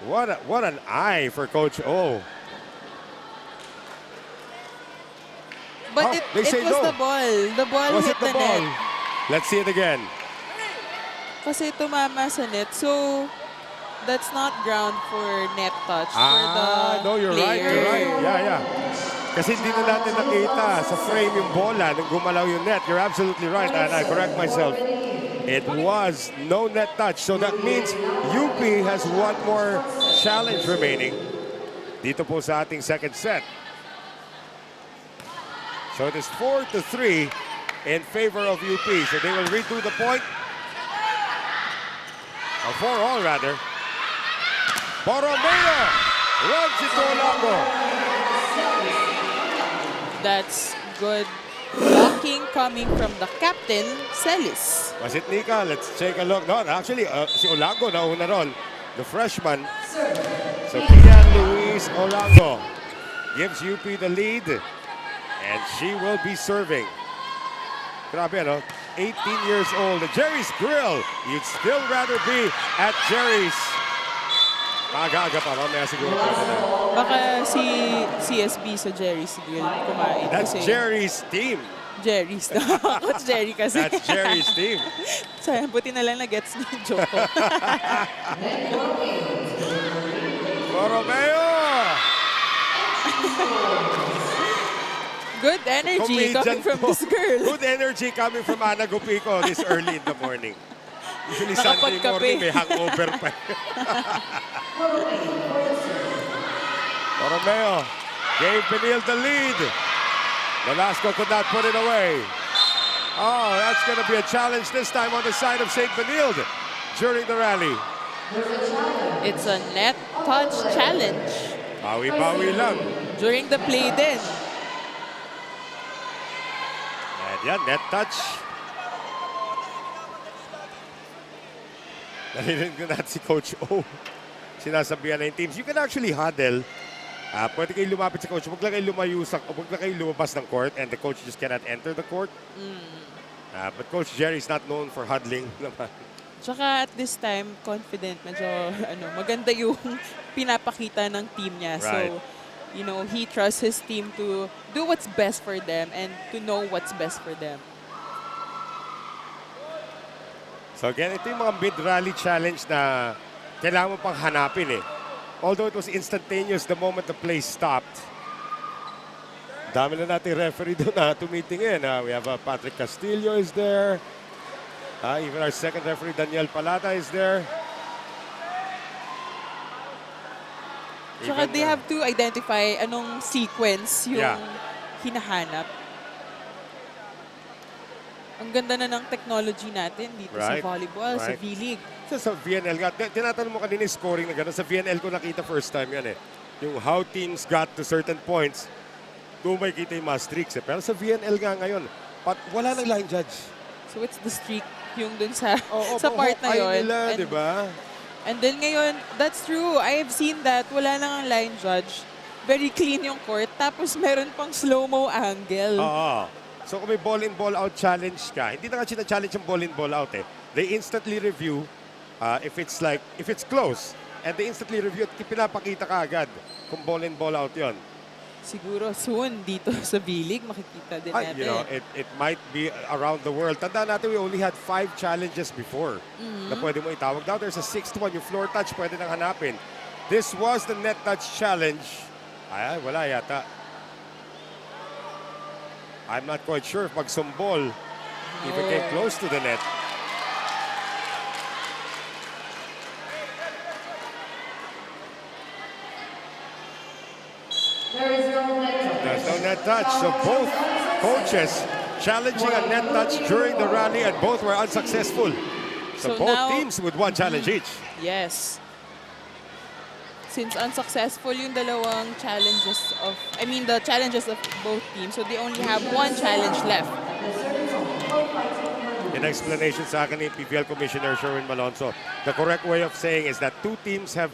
What an eye for Coach O. But Oh, it they say was no. the ball. The ball Was hit it the the ball? net. Let's see it again. Kasi tumama sa net. So, that's not ground for net touch for the No, you're right. player. You're right. Yeah. Kasi hindi na natin nakita sa frame yung bola nung gumalaw yung net. You're absolutely right, and I correct myself. It was no net touch. So that means UP has one more challenge remaining dito po sa ating second set. So it is 4-3 in favor of UP. So they will redo the point. Or 4-all rather. Borromeo runs it to Olango. That's good blocking coming from the captain, Celis. Was it Nika? Let's take a look. No, actually, si Olango nauna ron. The freshman. So Kian Luis Olango gives UP the lead. And she will be serving. Grabe, ano? 18 years old. Jerry's Grill. You'd still rather be at Jerry's. Maaga-aga pa. Mamaya siguro. Baka si CSB sa Jerry's Grill kumain. That's kasi Jerry's team. Jerry's. Coach Jerry kasi. That's Jerry's team. Sayang, buti na lang na-gets niya yung joke ko. Borromeo! Good energy coming from this girl. Good energy coming from Ana Gupico this early in the morning. Usually Sunday Nakapagkape. morning may hangover pa. Borromeo gave Benilde the lead. Velasco could not put it away. Oh, that's going to be a challenge this time on the side of Saint Benilde during the rally. It's a net touch challenge Bawi-bawi lang. during the play din. And yan, net touch. Narinig ko natin si Coach O. Sinasabihan na yung teams, you can actually huddle. Pwede kayo lumapit sa coach. Huwag lang kayo huwag lang kayo lumabas ng court and the coach just cannot enter the court. But Coach Jerry is not known for huddling naman. Tsaka at this time, confident. Medyo maganda yung pinapakita ng team niya. Right. So, he trusts his team to do what's best for them and to know what's best for them. So again, ito yung mga mid-rally challenge na kailangan mo pang hanapin eh. Although it was instantaneous the moment the play stopped. Dami na natin referee doon na tumitingin. We have Patrick Castillo is there. Even our second referee, Daniel Palata, is there. Tsaka they have to identify anong sequence yung hinahanap. Ang ganda na ng technology natin dito sa volleyball, sa V-League. Sa VNL nga, tinatanong mo kanina yung scoring na gano'n. Sa VNL ko nakita first time yan eh. Yung how teams got to certain points, doon may kita yung mga streaks eh. Pero sa VNL nga ngayon, wala nang line judge. So it's the streak yung dun sa part na yun. Nila, di ba? And then ngayon, that's true. I have seen that. Wala nang ang line judge. Very clean yung court. Tapos meron pang slow-mo angle. Oo. So kung may ball-in, ball-out challenge ka, hindi na nga challenge yung ball-in, ball-out eh. They instantly review if it's close. And they instantly review at pinapakita ka agad kung ball-in, ball-out yon. Siguro soon dito sa V-League makikita din natin. It might be around the world. Tandaan natin, we only had 5 challenges before na pwede mo itawag. Now there's a 6th one, yung floor touch, pwede nang hanapin. This was the net touch challenge. Ay, wala yata. I'm not quite sure if magsumbol even came close to the net. There's no net touch. So both coaches challenging a net touch during the rally and both were unsuccessful. So, So both now- teams with one challenge each. Yes. Since unsuccessful yung dalawang challenges of, the challenges of both teams, so they only have one challenge left. In explanation sa akin ni PPL Commissioner Sherwin Malonzo, the correct way of saying is that teams have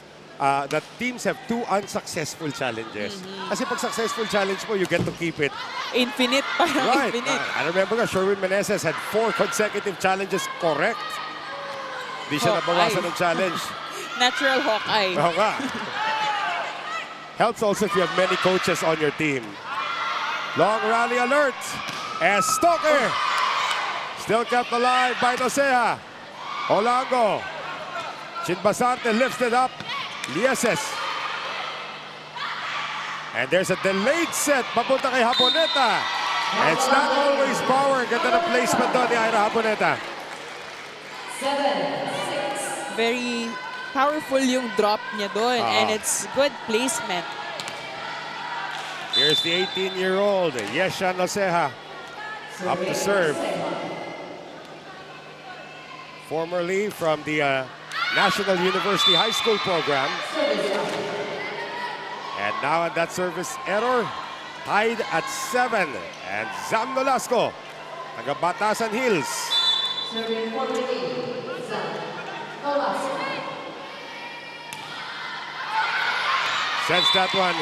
two unsuccessful challenges. Kasi pag successful challenge mo, you get to keep it. Infinite, parang Right. infinite. I remember nga, Sherwin Meneses had 4 consecutive challenges correct. Di siya Hawkeye. nabawasan ng challenge. Natural Hawkeye. Oo nga. Helps also if you have many coaches on your team. Long rally alert. And Stoker. Still kept alive by Nosea. Olango. Chinbasarte lifts it up. Lieses. And there's a delayed set. Papunta kay Haponeta. And it's not always power. Ganda ng placement doon ni Ira Haponeta. Very powerful yung drop niya doon. And it's good placement. Here's the 18-year-old, Yesha Noceja, up to serve. Formerly from the National University High School program. And now at that service error, tied at 7. And Zam Nolasco, taga Batasan Hills. Sends that one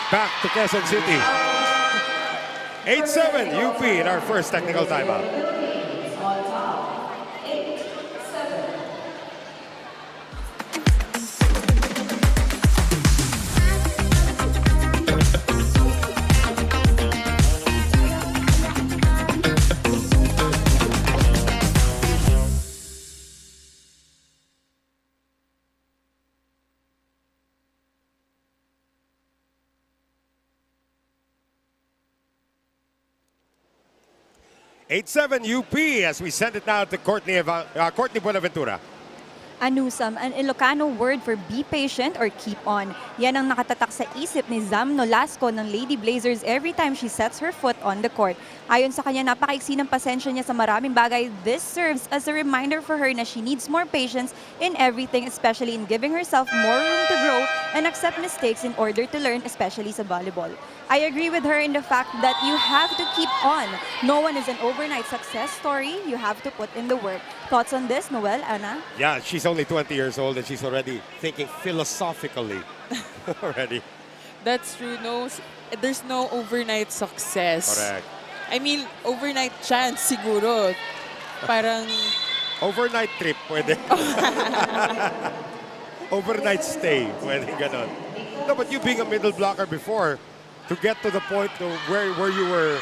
back to Quezon City. 8-7 UP in our first technical timeout. Eight-7 UP as we send it now to Courtney Buenaventura. Anusam, an Ilocano word for be patient or keep on. Yan ang nakatatak sa isip ni Zam Nolasco ng Lady Blazers every time she sets her foot on the court. Ayon sa kanya, napakaiksi ng pasensya niya sa maraming bagay. This serves as a reminder for her na she needs more patience in everything, especially in giving herself more room to grow and accept mistakes in order to learn, especially sa volleyball. I agree with her in the fact that you have to keep on. No one is an overnight success story. You have to put in the work. Thoughts on this, Noel, Anna? Yeah, she's only 20 years old and she's already thinking philosophically already. That's true. There's no overnight success. Correct. Overnight chance siguro. Parang Overnight trip, pwede. Overnight stay, pwede ganon. No, but you being a middle blocker before, to get to the point to where you were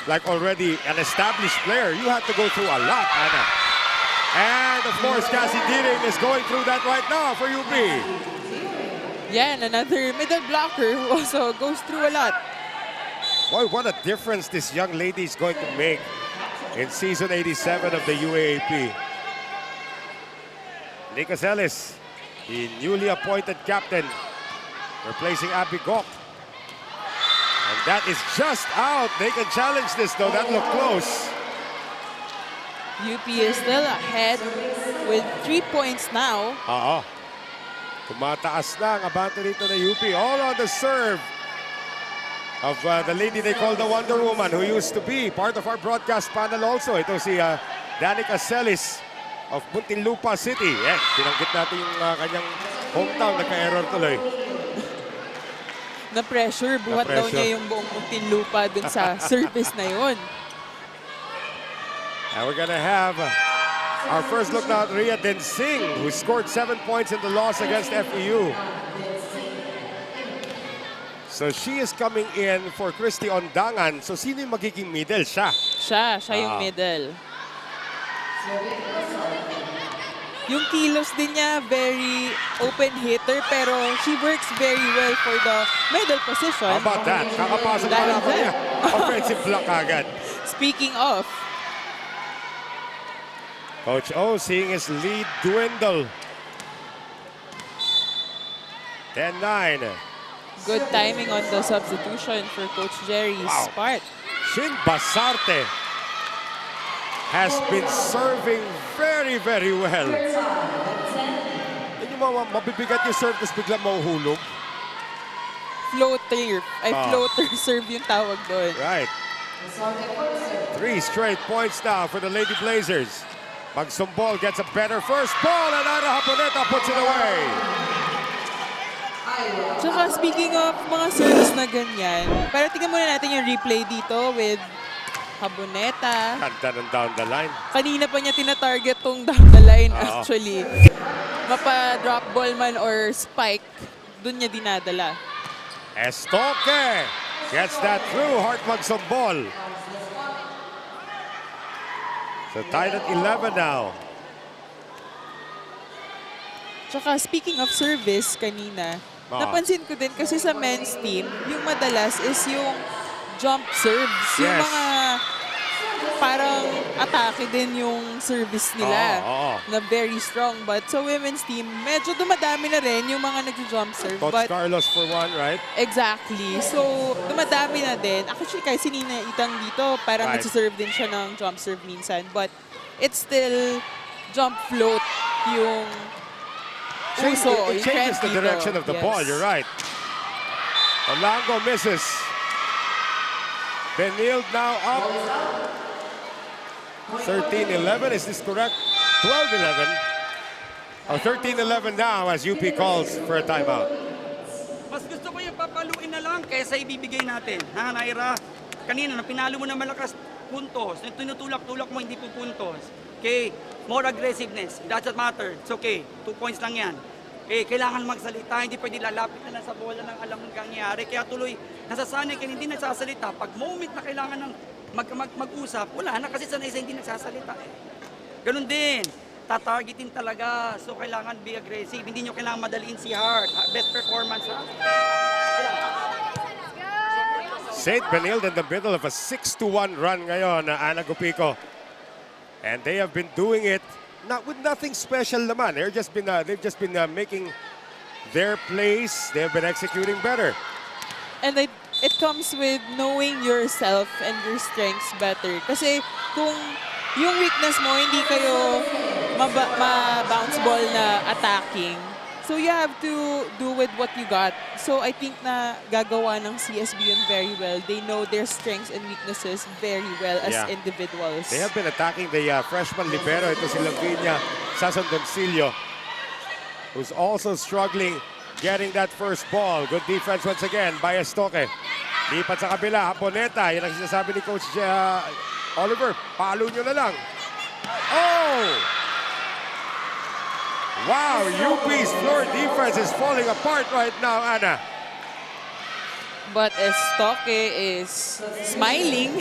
like already an established player, you had to go through a lot, Anna. And of course, Cassie Deering is going through that right now for UP. yeah, and another middle blocker who also goes through a lot. Boy, what a difference this young lady is going to make in season 87 of the UAAP. Nika Celis, the newly appointed captain, replacing Abby Gok. And that is just out. They can challenge this though. That looked close. UP is still ahead with 3 points now. Tumataas na ang abante rito na UP. All on the serve of the lady they call the Wonder Woman, who used to be part of our broadcast panel also. Ito si Danica Celis of Muntinlupa City. Tinanggit natin yung kanyang hometown. Nagka-error tuloy. Na-pressure. Buhat daw niya yung buong Muntinlupa dun sa service na yun. And we're gonna have our first look now at Ria Densing, who scored 7 points in the loss against FEU. So she is coming in for Christy Ondangan. So sino yung magiging middle? Siya. Siya yung middle. Yung kilos din niya, very open hitter, pero she works very well for the middle position. How about that? Kakapasok pa lang niya. Offensive block agad. Speaking of, Coach O seeing his lead dwindle. 10-9. good timing on the substitution for Coach Jerry's part. Shin Basarte has been serving very, very well. Yung mabibigat yung serve, tapos biglang mahuhulog. Floater. Floater serve yung tawag doon. Right. 3 straight points now for the Lady Blazers. Magsumbol gets a better first ball and Ana Haponeta puts it away. Tsaka speaking of mga serves na ganyan, para tingnan muna natin yung replay dito with Haboneta. Ganda ng down the line. Kanina pa niya tina-target tong down the line actually. Mapa-drop ball man or spike, dun niya dinadala. Estoque gets that through. Hart Magsumbol. So tied at 11 now. Tsaka speaking of service kanina, napansin ko din kasi sa men's team, yung madalas is yung jump serves. Yung Yes. mga parang atake din yung service nila na very strong. But sa women's team, medyo dumadami na rin yung mga nag-jump serve. Coach But Carlos for one, right? exactly. So, dumadami na din. Actually, kahit si Nina Itang dito, parang Right. nagsiserve din siya ng jump serve minsan. But it's still jump float yung uso. It changes the direction of the ball, you're right. Olango misses. Benilde now up. 13-11, is this correct? 12-11. Or 13-11 now as UP calls for a timeout. Mas gusto ko yung papaluin na lang kaysa ibibigay natin. Ha, Naira? Kanina, na pinalo mo na malakas puntos. Tinutulak-tulak mo, hindi po puntos. Okay, more aggressiveness. It doesn't matter. It's okay. 2 points lang yan. Eh, kailangan magsalita. Hindi pwede lalapit na lang sa bola ng alam mong nangyari. Kaya tuloy, nasasanay ka hindi nagsasalita. Pag moment na kailangan ng mag-usap, wala na kasi sanay sa hindi nagsasalita. Eh. Ganun din. Tatargetin talaga. So, kailangan be aggressive. Hindi nyo kailangan madaliin si Hart. Best performance. Ha? Saint Benilde in the middle of a 6-1 run ngayon na Ana Gupico. And they have been doing it not with nothing special naman. They've just been making their plays. They've been executing better. And it comes with knowing yourself and your strengths better. Kasi kung yung weakness mo, hindi kayo ma-bounce ball na attacking. So you have to do with what you got. So I think na gagawa ng CSB yun very well. They know their strengths and weaknesses very well as individuals. They have been attacking the freshman libero. Ito si Lavinia Sasondoncillo, who's also struggling getting that first ball. Good defense once again by Estoque. Lipat sa kabila, Haponeta. Yan ang sinasabi ni Coach Oliver. Palo nyo na lang. Oh! Wow, UP's floor defense is falling apart right now, Ana. But Estoque is smiling.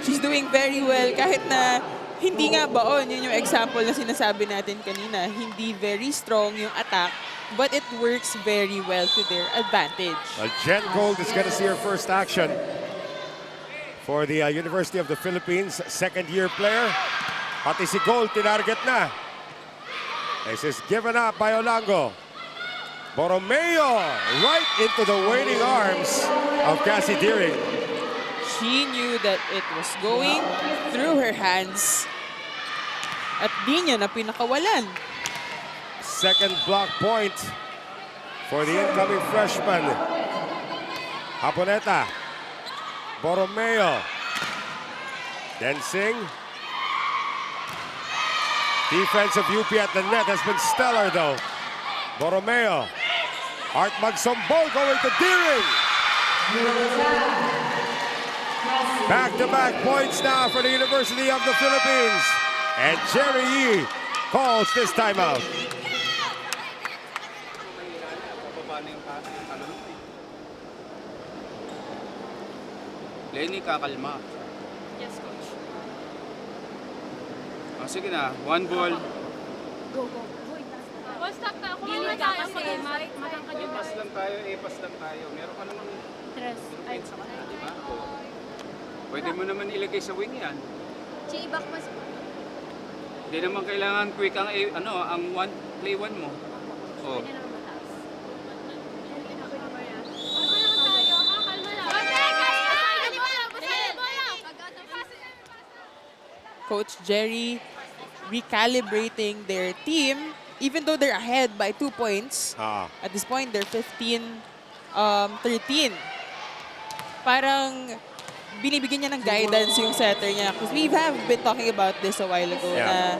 She's doing very well kahit na hindi nga baon. Yun yung example na sinasabi natin kanina. Hindi very strong yung attack, but it works very well to their advantage. Well, Jen Gold is going to see her first action for the University of the Philippines. Second-year player. Pati si Gold, tinarget na. This is given up by Olango. Borromeo right into the waiting arms of Cassie Deering. She knew that it was going through her hands. At di niya na pinakawalan. Second block point for the incoming freshman. Haponeta. Borromeo. Densing. Defense of UP at the net has been stellar though. Borromeo. Hart Magsumbol going to Deering. Back-to-back points now for the University of the Philippines. And Jerry Yee calls this timeout. Lenny, kakalma. Yes, coach. Sige na, one ball. Go, go. One stop na. Kung ano tayo kasi, matangkad yung Pass lang tayo, pass lang tayo. Meron ka namang tres. Ay, sa kanila, di ba? Pwede mo naman ilagay sa wing yan. Chibak mas. Hindi naman kailangan quick ang ang one play one mo. Oh. Pwede naman mataas. Kalma lang tayo, ha? Kalma lang. Coach Jerry recalibrating their team, even though they're ahead by 2 points. At this point, they're 15-13. Parang binibigyan niya ng guidance yung setter niya. Because we have been talking about this a while ago na,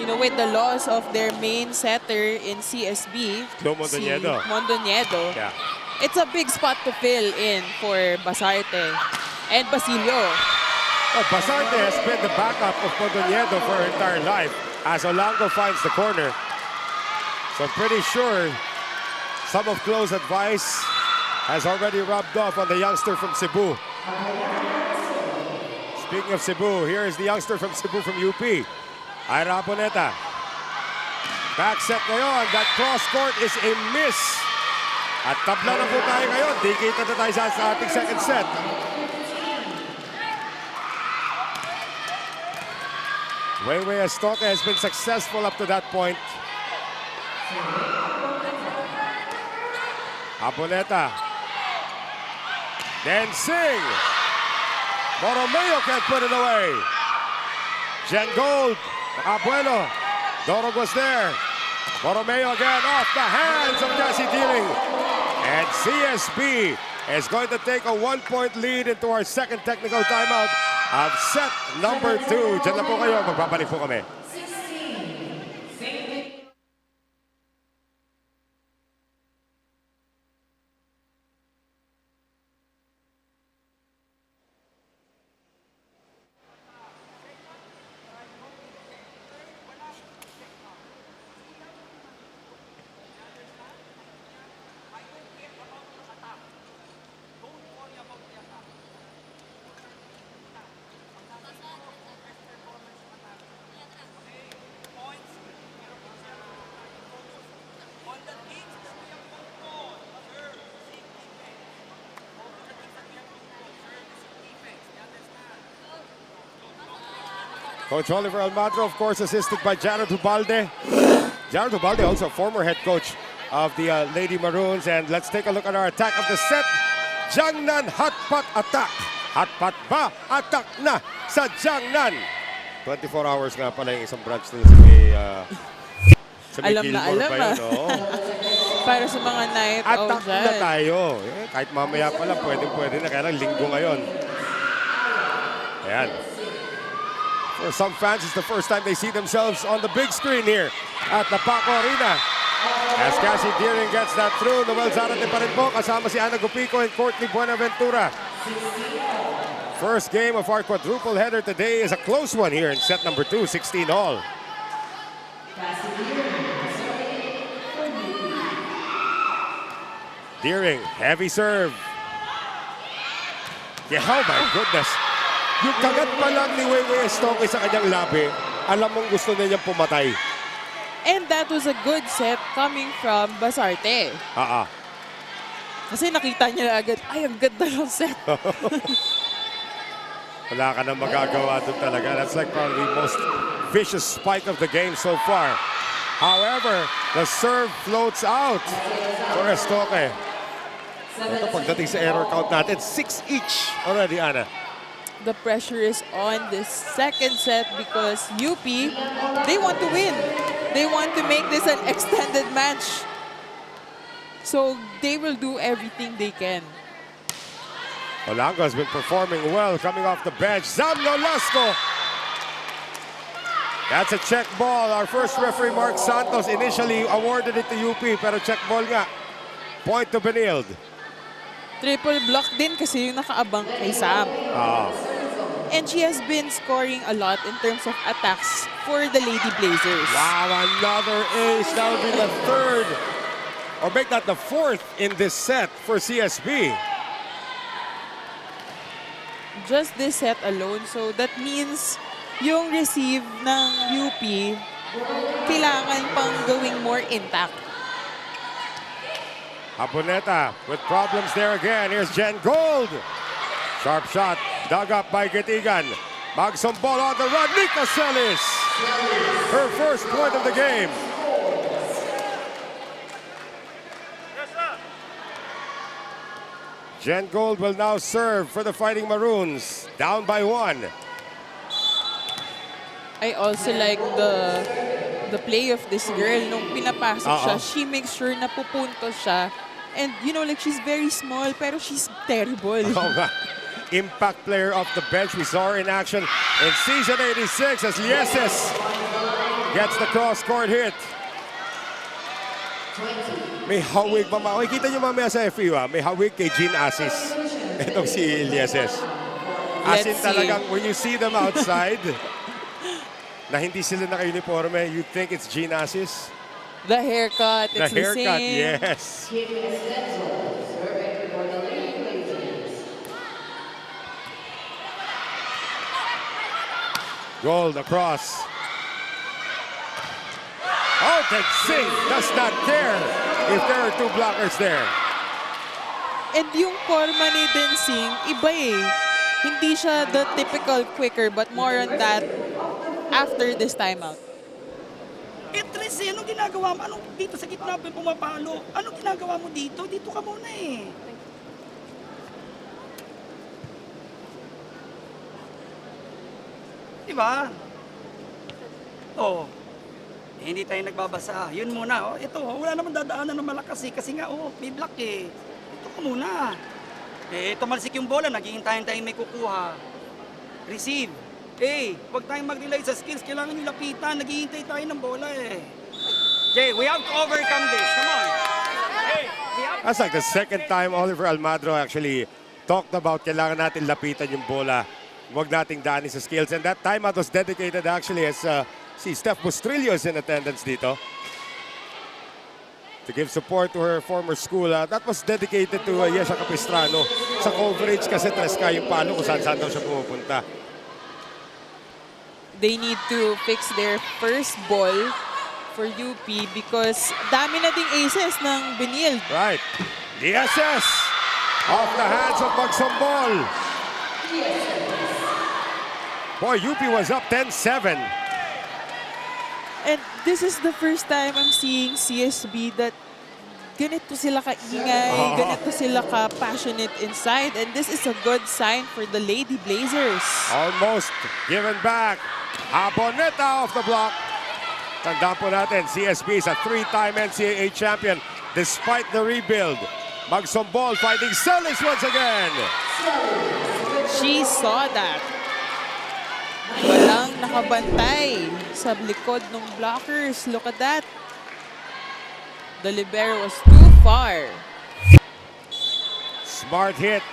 you know, with the loss of their main setter in CSB, Mondoñedo. si Mondoñedo, it's a big spot to fill in for Basarte and Basilio. Well, Basarte has been the backup of Mondoñedo for her entire life as Olango finds the corner. So I'm pretty sure some of Chloe's advice has already rubbed off on the youngster from Cebu. Speaking of Cebu, here is the youngster from Cebu from UP, Ira Boneta. Back set ngayon, that cross court is a miss. At tabla na po tayo ngayon, di kita na tayo sa ating second set. Weiwei Estoque has been successful up to that point. Aboneta. Then Singh. Borromeo can't put it away. Jen Gold. Abuelo. Dorog was there. Borromeo again off the hands of Jesse Dealing. And CSB is going to take a 1-point lead into our second technical timeout of set number 2. Diyan lang po kayo. Magbabalik po kami. Coach Oliver Almadro, of course, assisted by Jared Ubalde. Jared Ubalde, also a former head coach of the Lady Maroons. And let's take a look at our attack of the set. Jiangnan hot-pot attack. Hot-pot ba? Attack na sa Jiangnan. 24 hours nga pala yung isang branch nila sa may Alam na, Gilmore alam ba yun, no? Para sa mga night out Attack na dyan. tayo. Eh, kahit mamaya pa lang, pwede na. Kaya lang linggo ngayon. Ayan. For some fans, it's the first time they see themselves on the big screen here at the Paco Arena. As Cassie Deering gets that through, Noel Zarate pa rin po, kasama si Ana Gupico and Courtney Buenaventura. First game of our quadruple header today is a close one here in set number 2, 16 all. Deering, heavy serve. Yeah, oh my goodness. Yung kagat pa lang ni Weiwei Estoque sa kanyang labi, alam mong gusto na niyang pumatay. And that was a good set coming from Basarte. Kasi nakita niya agad, ay, ang ganda ng set. Wala ka na magagawa doon talaga. That's like probably the most vicious spike of the game so far. However, the serve floats out for Estoque. Ito pagdating sa error count natin, 6 each already, Ana. The pressure is on this second set because UP, they want to win. They want to make this an extended match. So they will do everything they can. Olango has been performing well coming off the bench. Zamno Lasco. That's a check ball. Our first referee, Mark Santos, initially awarded it to UP, pero check ball nga. Point to Benilde. Triple block din kasi yung nakaabang kay Sam. And she has been scoring a lot in terms of attacks for the Lady Blazers. Wow, another ace. That would be the third, or make that the fourth in this set for CSB. Just this set alone. So that means yung receive ng UP kailangan pang gawing more intact. Aboneta with problems there again. Here's Jen Gold. Sharp shot, dug up by Gitigan. Bagsong ball on the run. Nika Celis. Her first point of the game. Jen Gold will now serve for the Fighting Maroons. Down by 1. I also like the play of this girl. Nung pinapasok siya, she makes sure na pupunto siya. And you know, like she's very small, pero she's terrible. Oh, nga. Impact player off the bench. We saw her in action in season 86 as Lieses gets the cross-court hit. May hawig pa. Makikita nyo mamaya sa FEU, may hawig kay Jean Asis. Itong si Lieses. As in Let's see. talagang when you see them outside, na hindi sila naka-uniforme, you think it's Jean Asis? The haircut, The it's the haircut, same. yes. Gold across. Oh, Singh does not care if there are two blockers there. And yung forma ni Densing, iba eh. Hindi siya the typical quicker, but more on that after this timeout. Tres, anong ginagawa mo? Anong dito sa gitna pa pumapalo? Anong ginagawa mo dito? Dito ka muna eh. Diba? Oh, hindi tayo nagbabasa. Yun muna. Oh, ito, wala naman dadaanan ng malakas eh. Kasi nga, may block eh. Ito ka muna. Tumalsik yung bola. Naghihintayin tayo may kukuha. Receive. Huwag tayong mag-rely sa skills. Kailangan yung lapitan. Naghihintay tayo ng bola eh. Jay, we have to overcome this. Come on. That's like the second time Oliver Almadro actually talked about kailangan natin lapitan yung bola. Huwag nating daanin sa skills. And that timeout was dedicated actually as si Steph Bustrillo is in attendance dito. To give support to her former school. That was dedicated to Yesha Capistrano. Sa coverage kasi Tresca yung palo kung saan-saan daw siya pumupunta. They need to fix their first ball for UP because dami na ding aces ng Benilde. Right. DSS off the hands of Magsombol. Boy, UP was up 10-7. And this is the first time I'm seeing CSB that ganito sila kaingay, ganito sila ka-passionate inside, and this is a good sign for the Lady Blazers. Almost given back. Aboneta off the block. Tandaan po natin, CSB is a three-time NCAA champion despite the rebuild. Magsombol finding Celis once again. She saw that. Walang nakabantay sa likod ng blockers. Look at that. The libero was too far. Smart hit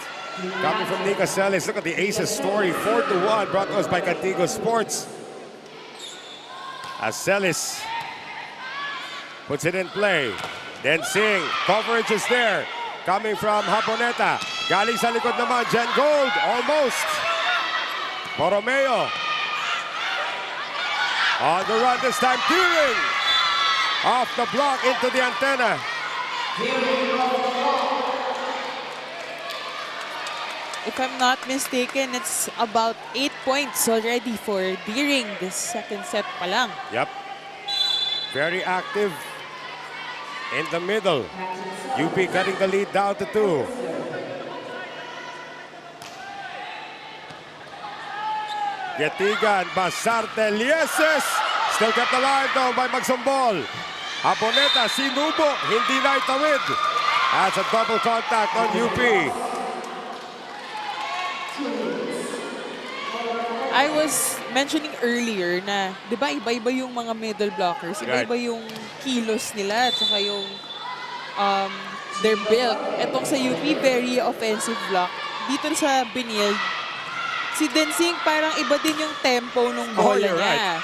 coming from Nika Celis. Look at the aces story. 4-1 brought to us by Cantigo Sports. As Celis puts it in play. Then Singh, coverage is there. Coming from Haponeta. Galing sa likod naman, Jen Gold, almost. Borromeo. On the run this time, Deering. Off the block into the antenna. If I'm not mistaken, it's about 8 points already for Deering this second set pa lang. Yep. Very active in the middle. UP cutting the lead down to 2. Getigan, Basarte, Lieses. Still kept alive though by Magsombol. Aboneta, Sinubo, hindi na itawid. That's a double contact on UP. I was mentioning earlier na, di ba, iba-iba yung mga middle blockers, iba-iba yung kilos nila, at saka yung their build. Etong sa UP, very offensive block. Dito sa Benilde, si Densing parang iba din yung tempo nung bola you're niya.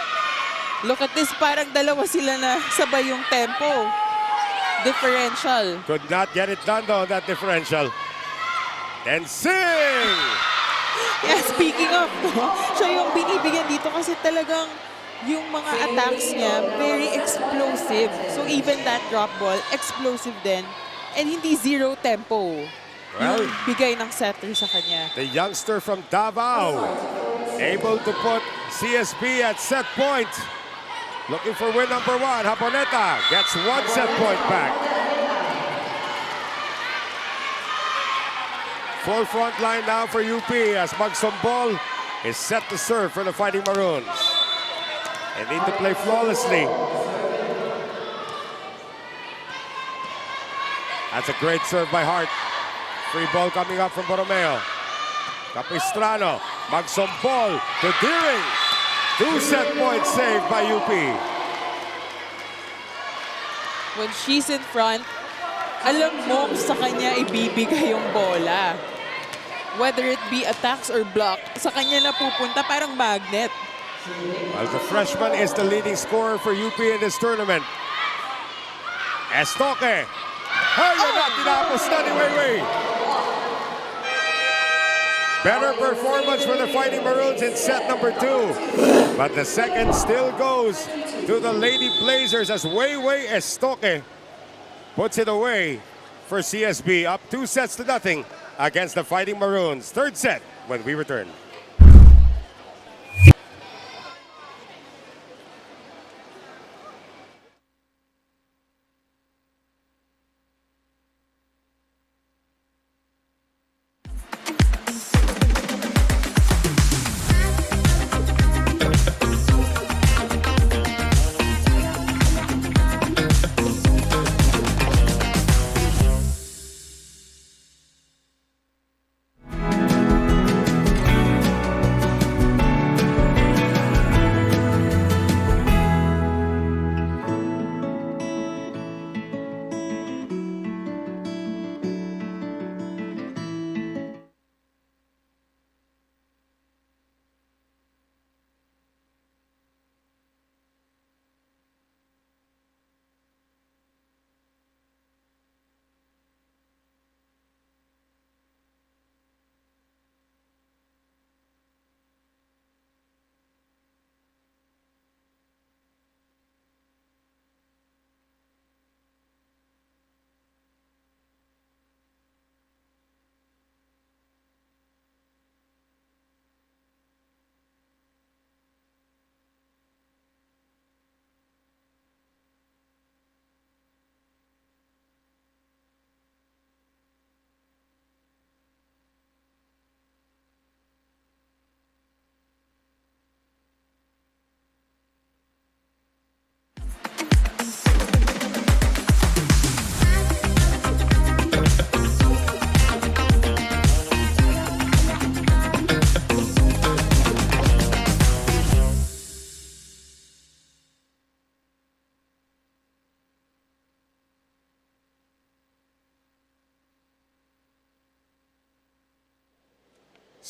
Look at this, parang dalawa sila na sabay yung tempo. Differential. Could not get it done though, that differential. Densing! Yeah, speaking of, siya yung binibigyan dito kasi talagang yung mga attacks niya, very explosive. So even that drop ball, explosive din. And hindi zero tempo. Well, Yung bigay ng setter sa kanya. the youngster from Davao, able to put CSB at set point. Looking for win number 1. Haponeta gets 1 set point back. Full front line now for UP as Magsombol is set to serve for the Fighting Maroons. They need to play flawlessly. That's a great serve by Hart. Free ball coming up from Borromeo. Capistrano, magsombol to Deering. 2-set point saved by UP. When she's in front, alam mo sa kanya ibibigay yung bola. Whether it be attacks or block, sa kanya na pupunta parang magnet. Well, the freshman is the leading scorer for UP in this tournament. Estoque. Hey, tinapos na ni Weiwei. Better performance for the Fighting Maroons in set number 2. But the second still goes to the Lady Blazers as Weiwei Estoque puts it away for CSB. Up 2-0 against the Fighting Maroons. Third set when we return.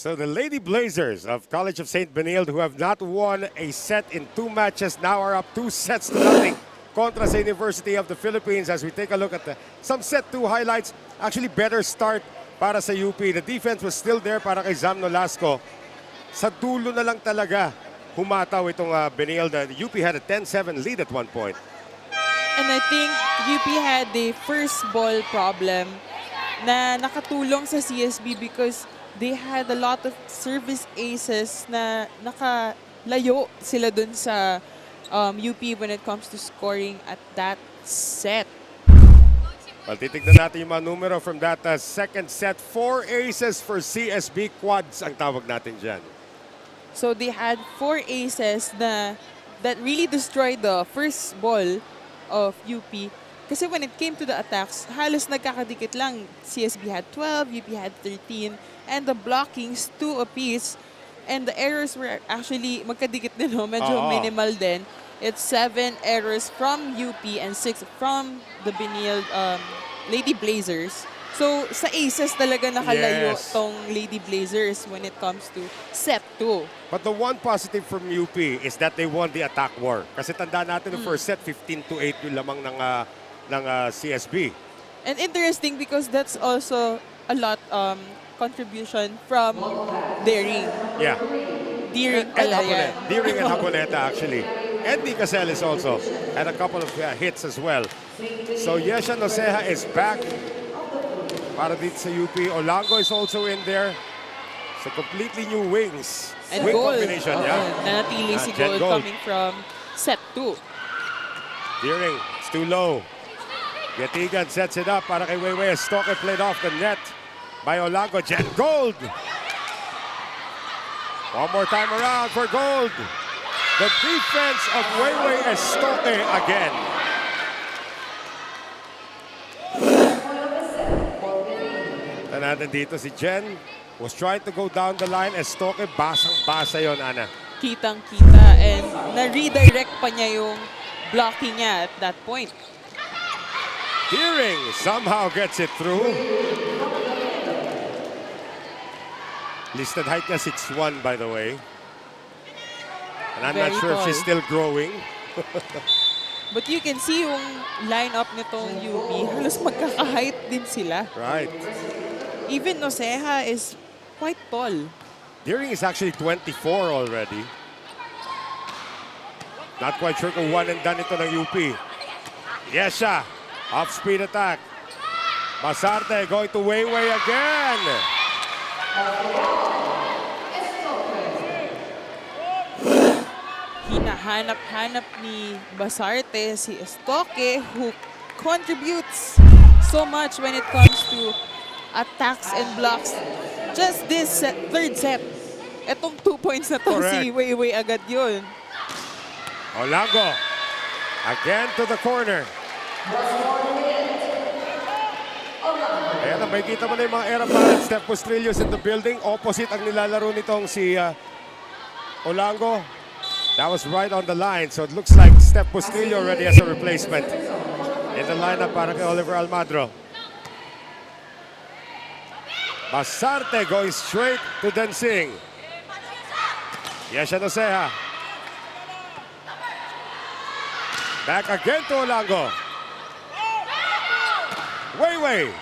So the Lady Blazers of College of Saint Benilde, who have not won a set in 2 matches, now are up 2-0 contra sa University of the Philippines. As we take a look at some set 2 highlights, actually better start para sa UP. The defense was still there para kay Zam Nolasco. Sa dulo na lang talaga humataw itong Benilde. The UP had a 10-7 lead at one point. And I think UP had the first ball problem na nakatulong sa CSB because they had a lot of service aces na nakalayo sila dun sa UP when it comes to scoring at that set. Well, titignan natin yung mga numero from that second set. 4 aces for CSB. Quads ang tawag natin dyan. So they had 4 aces that really destroyed the first ball of UP. Kasi when it came to the attacks, halos nagkakadikit lang. CSB had 12, UP had 13, and the blockings 2 apiece. And the errors were actually magkadikit din, no? Medyo minimal din. It's 7 errors from UP and 6 from the Benilde Lady Blazers. So sa aces talaga nakalayo tong Lady Blazers when it comes to set 2. But the one positive from UP is that they won the attack war. Kasi tanda natin the first set, 15-8 yung lamang ng CSB. And interesting because that's also a lot contribution from Deering. Yeah. Deering And pala yan. Deering and Haboneta actually. Andy Caceres also had a couple of hits as well. So Yesha Noceja is back para dito sa UP. Olango is also in there. So completely new wings. And Wing goal. combination, yeah. Nanatili si Jen goal coming from set 2. Deering, it's too low. Gatigan sets it up para kay Weiwei. Estoque played off the net by Olango. Jen Gold. One more time around for Gold. The defense of Weiwei Estoque again. Ito natin dito si Jen was trying to go down the line. Estoque, basang-basa yon, Ana. Kitang-kita and na-redirect pa niya yung blocking niya at that point. Hearing somehow gets it through. Listed height niya 6'1", by the way. And I'm not Very sure if she's tall. still growing. But you can see yung lineup nitong UP, halos magkaka-height din sila. Right. Even Noceja is quite tall. Deering is actually 24 already. Not quite sure kung one and done ito ng UP. Yes, siya. Off-speed attack. Masarte going to Weiwei again. Hinahanap-hanap ni Basarte si Estoque who contributes so much when it comes to attacks and blocks. Just this third set. Etong 2 points na to, Correct. si Weiwei agad yun. Olango. Again to the corner. Ayan na, may kita mo na yung mga era para Steph Postrillos in the building. Opposite ang nilalaro nitong si Olango. That was right on the line. So it looks like Steph Postrillo already has a replacement in the lineup para kay Oliver Almadro. Basarte going straight to Dancing. Yes, Noceja. Back again to Olango. Weiwei.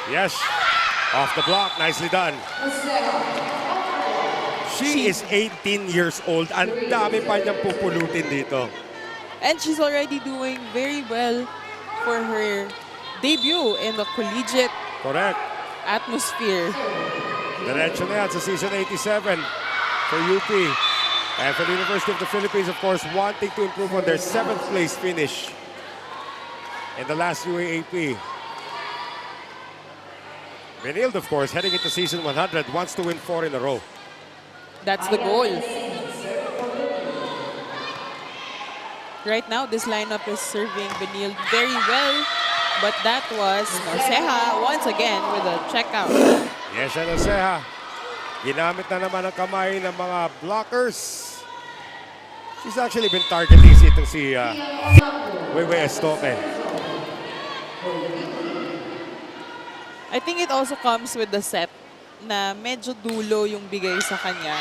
Yes, off the block. Nicely done. She is 18 years old. Ang dami pa niyang pupulutin dito. And she's already doing very well for her debut in the collegiate Correct. atmosphere. Diretso na yan sa season 87 for UP. And for the University of the Philippines, of course, wanting to improve on their 7th place finish in the last UAAP. Benilde, of course, heading into season 100, wants to win 4 in a row. That's the goal. Right now, this lineup is serving Benilde very well. But that was Noceja once again with a checkout. Yes, Noceja. Ginamit na naman ang kamay ng mga blockers. She's actually been targeting itong si Weiwei Estoque. I think it also comes with the set na medyo dulo yung bigay sa kanya.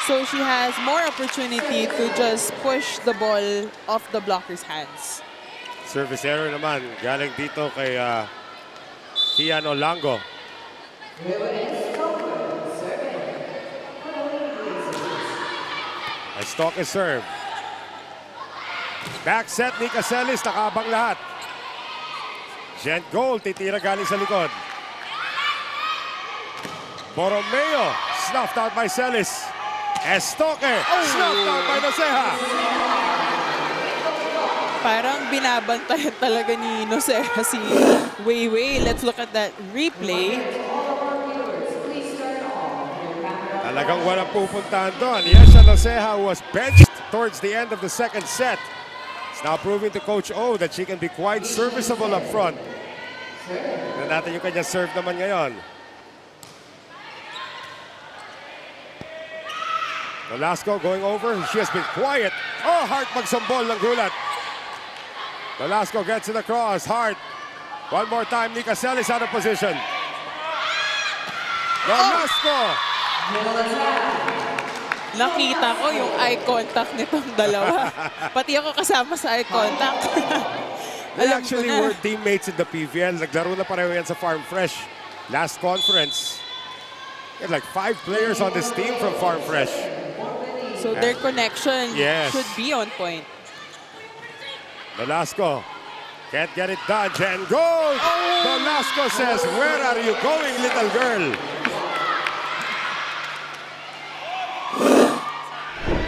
So she has more opportunity to just push the ball off the blocker's hands. Service error naman galing dito kay Kian Olango. Estoque serve. Back set ni Cacelis, nakabang lahat. Gent goal, titira galing sa likod. Borromeo, snuffed out by Celis. Estoque, snuffed out by Noceja. Parang binabantayan talaga ni Noceja si Weiwei. Let's look at that replay. Talagang walang pupuntahan doon. Yes, Noceja was benched towards the end of the second set. It's now proving to Coach O that she can be quite serviceable up front. Tignan natin yung kanyang serve naman ngayon. Nolasco going over. She has been quiet. Oh, Hart magsambol ng gulat. Nolasco gets it across. Hart. One more time. Nika Celis out of position. Nolasco. Nakita ko yung eye contact nitong dalawa. Pati ako kasama sa eye contact. They Alam ko actually na. were teammates in the PVL. Naglaro na pareho yan sa Farm Fresh. Last conference. They had like 5 players on this team from Farm Fresh. So their connection Yes. should be on point. Nolasco can't get it done. Jen goes. Nolasco says, "Where are you going, little girl?"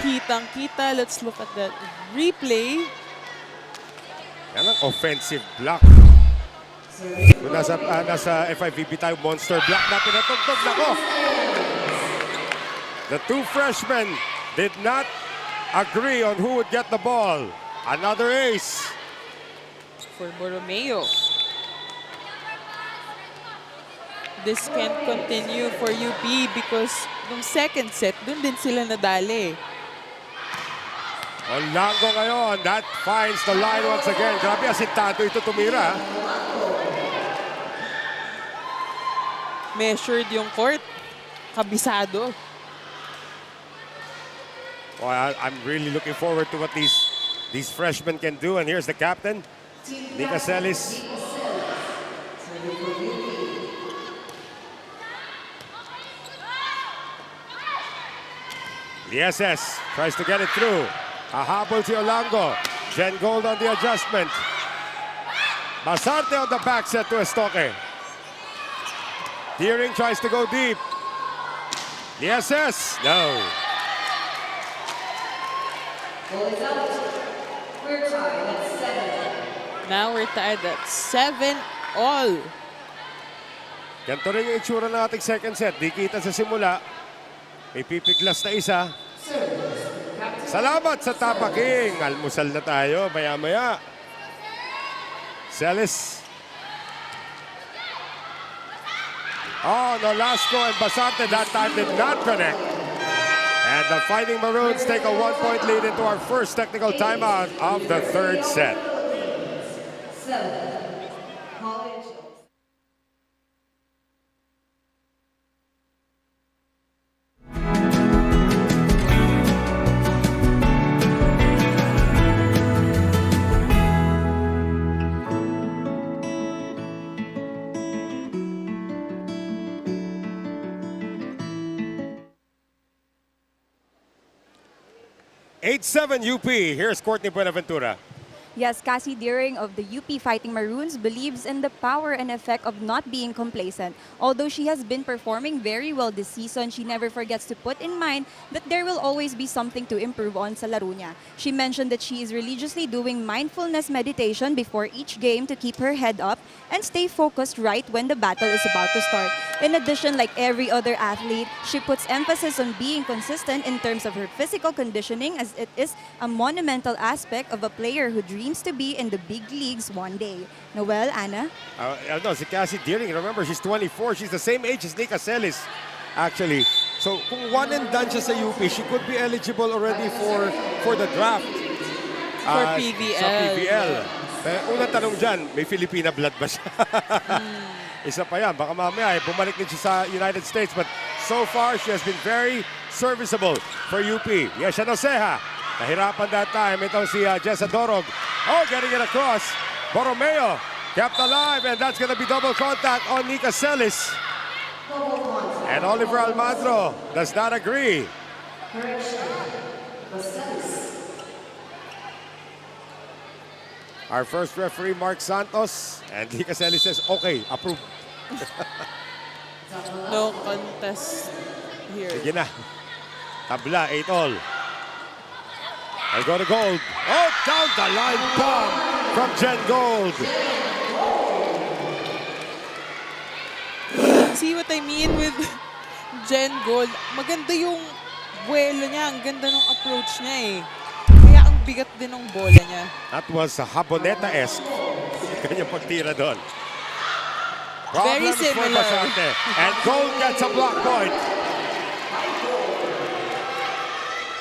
Kitang-kita. Let's look at that replay. Yan ang offensive block. Kung nasa FIVB tayo, monster block na pinatugtog. Nako! The two freshmen did not agree on who would get the ball. Another ace. For Borromeo. This can't continue for UP because nung second set, dun din sila nadali. Olango ngayon, that finds the line once again. Grabe, asintado ito tumira. Measured yung court. Kabisado. Well, I'm really looking forward to what these freshmen can do. And here's the captain, Nika Celis. The SS tries to get it through. Hahabol si Olango. Jen Gold on the adjustment. Basarte on the back set to Estoque. Deering tries to go deep. The SS, no. Now we're tied at 7 all. Ganito rin yung itsura ng ating second set. Di kita sa simula. May pipiglas na isa. Salamat sa tapaking. Almusal na tayo maya-maya. Celis. Oh, Nolasco and Basarte that time did not connect. And the Fighting Maroons take a 1-point lead into our first technical timeout of the third set. Eight-7 UP. Here's Courtney Buenaventura. Yes, Cassie Deering of the UP Fighting Maroons believes in the power and effect of not being complacent. Although she has been performing very well this season, she never forgets to put in mind that there will always be something to improve on sa laro niya. She mentioned that she is religiously doing mindfulness meditation before each game to keep her head up and stay focused right when the battle is about to start. In addition, like every other athlete, she puts emphasis on being consistent in terms of her physical conditioning, as it is a monumental aspect of a player who dreams to be in the big leagues one day. Noel, Anna? No, si Cassie Deering, remember, she's 24. She's the same age as Nika Celis, actually. So, kung one and done siya sa UP, she could be eligible already for the draft. For PVL. Sa PVL. Unang tanong dyan, may Filipina blood ba siya? Isa pa yan, baka mamaya bumalik din siya sa United States. But so far, she has been very serviceable for UP. Yesha Noceja, nahirapan that time. Itong si Jessa Dorog. Oh, getting it across. Borromeo kept alive, and that's going to be double contact on Nika Celis. And Oliver Almagro does not agree. Our first referee, Mark Santos, and Nika Celis says, okay, approve. No contest here. Sige na. Tabla, 8 all. I'll go to Gold. Oh, down the line bomb from Jen Gold. See what I mean with Jen Gold? Maganda yung buwelo niya. Ang ganda ng approach niya eh. Kaya ang bigat din ng bola niya. That was Haboneta-esque. Kanyang pagtira doon. Very Problems for similar. Basarte. And Gold gets a block point.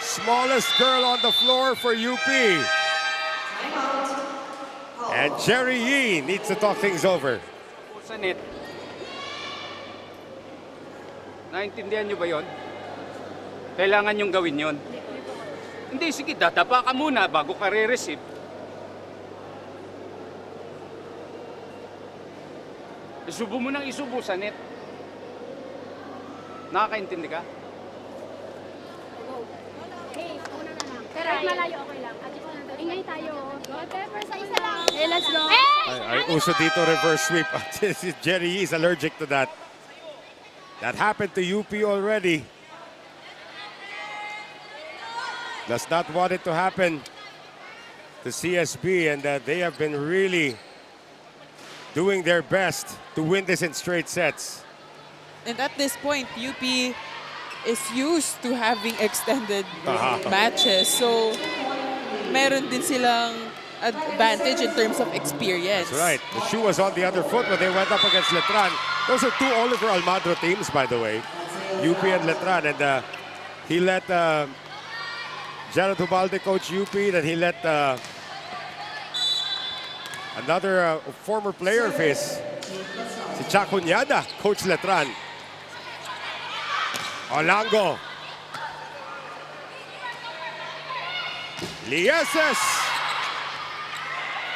Smallest girl on the floor for UP. And Jerry Yee needs to talk things over. Sa net. Naintindihan nyo ba yon? Kailangan yung gawin yon. Hindi, sige, dadapa ka muna bago ka re-receive. Isubo mo nang isubo sa net. Nakakaintindi ka? Hey, una na lang. Kahit malayo, okay lang. Ingay tayo. Whatever, sa isa lang. Hey, let's go. Ay, uso dito reverse sweep. Jerry Yee is allergic to that. That happened to UP already. Does not want it to happen to CSB, and they have been really doing their best to win this in straight sets. And at this point, UP is used to having extended matches. So, meron din silang advantage in terms of experience. That's right. The shoe was on the other foot when they went up against Letran. Those are two Oliver Almagro teams, by the way. UP and Letran. And he let Jared Hubalde coach UP. Then he let another former player of his, si Chacunyada, coach Letran. Olango. Lieses.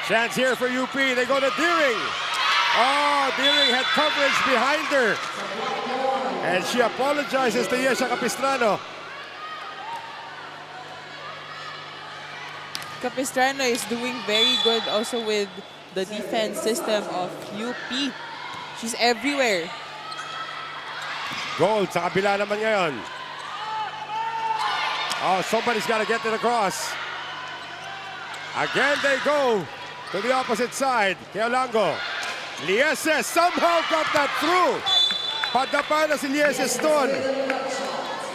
Chance here for UP. They go to Deering. Oh, Deering had coverage behind her. And she apologizes to Yesha Capistrano. Capistrano is doing very good also with the defense system of UP. She's everywhere. Gold sa kabila naman ngayon. Oh, somebody's got to get it across. Again they go to the opposite side. Keolango. Lieses somehow got that through. Padapa na si Lieses doon.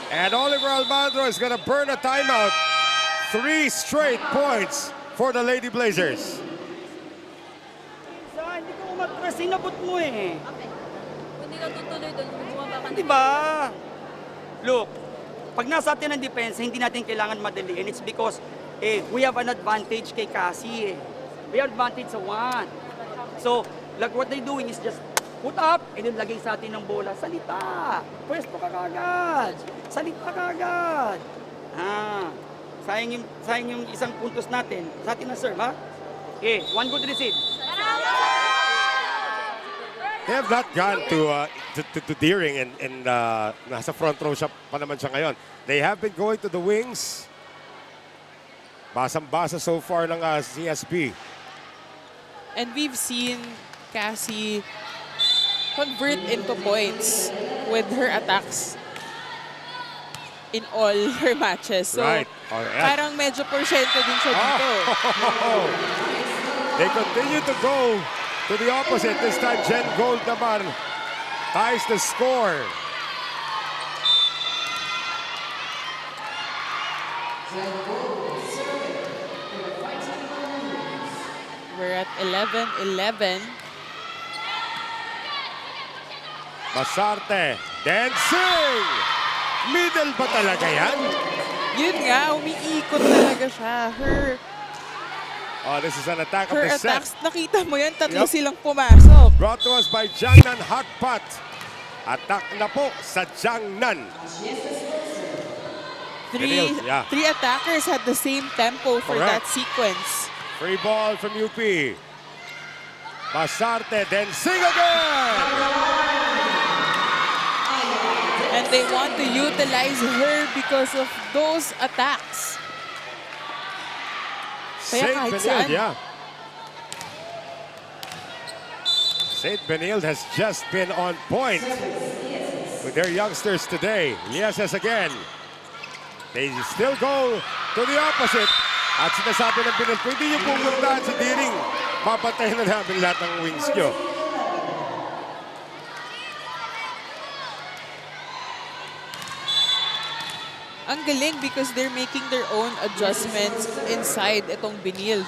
And Oliver Almagro is going to burn a timeout. 3 straight points for the Lady Blazers. Hindi ko umatras, sinabot mo eh. Hindi ka tutuloy doon, bumaba ka. Di ba? Look, pag nasa atin ang depensa, hindi natin kailangan madali. And it's because we have an advantage kay Cassie. We have advantage sa one. So, like what they're doing is just put up and then lagay sa atin ng bola. Salita! Pwesto ka kagad! Salita kagad! Sayang yung isang puntos natin. Sa atin na serve, ha? Okay, one good receive. They have not gone to Deering and nasa front row siya pa naman siya ngayon. They have been going to the wings. Basang-basa so far ng CSB. And we've seen Cassie convert into points with her attacks in all her matches. So, Right. Oh, yeah. parang medyo porsyento din siya dito. They continue to go to the opposite. This time, Jen Gold naman ties the score. We're at 11-11. Masarte, dancing! Middle ba talaga yan? Yun nga, umiikot talaga siya. Oh, this is an attack of Her the set. attacks, nakita mo yan, tatlo Yep. silang pumasok. Brought to us by Jiangnan Hotpot. Attack na po sa Jiangnan. Yeah. Three attackers had the same tempo for Correct. that sequence. Free ball from UP. Masarte, dancing again! And they want to utilize her because of those attacks. Kaya Saint kahit Benilde, saan. yeah. Saint Benilde has just been on point with their youngsters today. Lieses again. They still go to the opposite. At sinasabi ng Benilde, kung hindi nyo pupuntahan si Deering, papatayin na namin lahat ng wings nyo. Ang galing because they're making their own adjustments inside itong Benilde.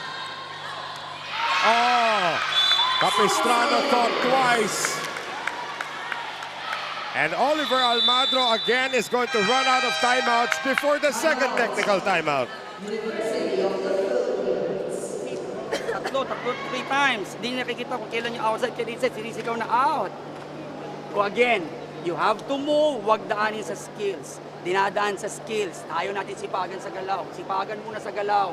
Oh, Capistrano thought twice. And Oliver Almagro again is going to run out of timeouts before the second technical timeout. Tatlo, 3 times. Hindi nakikita kung kailan yung outside kay Rizet. Sinisigaw na out. So again, you have to move. Huwag daanin sa skills. Dinadaan sa skills. Tayo natin sipagan sa galaw. Sipagan muna sa galaw.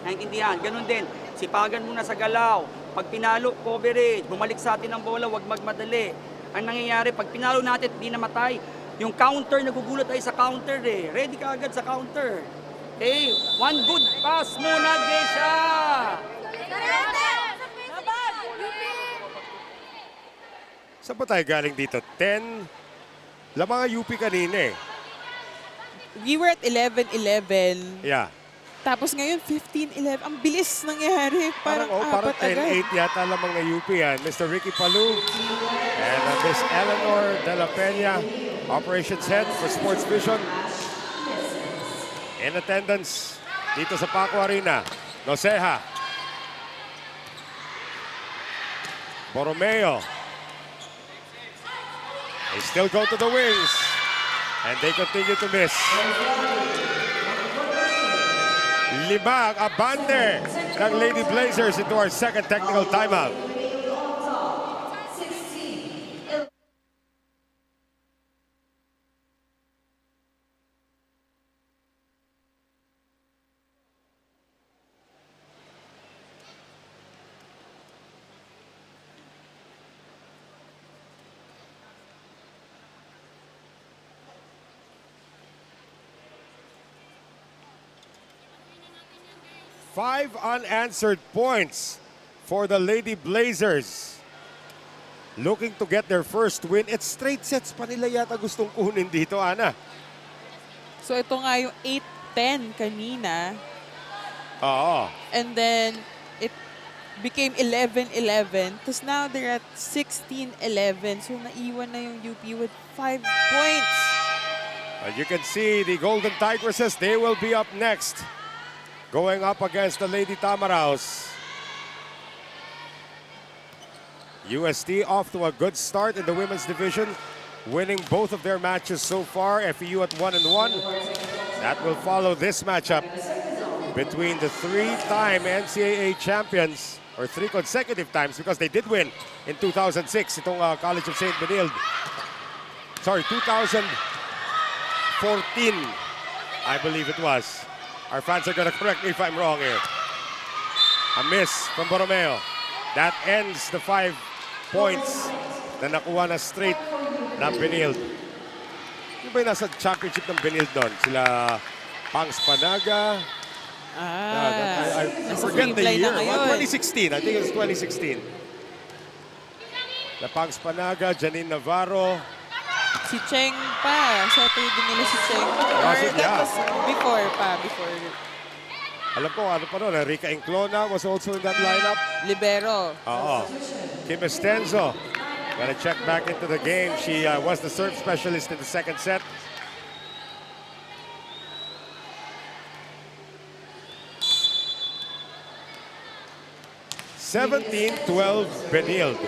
Naintindihan? Ganun din. Sipagan muna sa galaw. Pag pinalo, coverage. Bumalik sa atin ang bola, huwag magmadali. Ang nangyayari, pag pinalo natin, di namatay. Yung counter, nagugulat tayo sa counter eh. Ready ka agad sa counter. Okay, one good pass muna, Gesha! Saan ba tayo galing dito? 10? Lamang ang UP kanina eh. We were at 11-11. Yeah. Tapos ngayon, 15-11. Ang bilis nangyari. Parang Parang apat agad. 10-8 yata lamang na UP yan. Mr. Ricky Palou And Miss Eleanor De La Peña, Operations Head for Sports Vision. In attendance dito sa Paco Arena, Noceja. Borromeo. They still go to the wings. And they continue to miss. Libag, abante ng Lady Blazers into our second technical timeout. Five unanswered points for the Lady Blazers. Looking to get their first win. It's straight sets pa nila yata gustong kunin dito, Ana. So ito nga yung 8-10 kanina. Oo. And then it became 11-11. Tapos now they're at 16-11. So naiwan na yung UP with 5 points. As you can see, the Golden Tigresses, they will be up next. Going up against the Lady Tamaraos. UST off to a good start in the women's division, winning both of their matches so far. FEU at 1-1. That will follow this matchup between the three-time NCAA champions, or 3 consecutive times because they did win in 2006. Itong College of Saint Benilde. Sorry, 2014, I believe it was. Our fans are going to correct me if I'm wrong here. A miss from Borromeo. That ends the 5 points na nakuha na straight ng Benilde. Yung ba yung nasa championship ng Benilde doon? Sila Pangs Panaga. I forget the year. 2016. I think it was 2016. La Pangs Panaga, Janine Navarro. Si Cheng pa. Settled din nila si Cheng. Or that was before. Alam ko, ano pa noon, Rica Inclona was also in that lineup. Libero. Oo. Kim Estenzo. Gonna check back into the game. She was the serve specialist in the second set. (17-12) Benilde.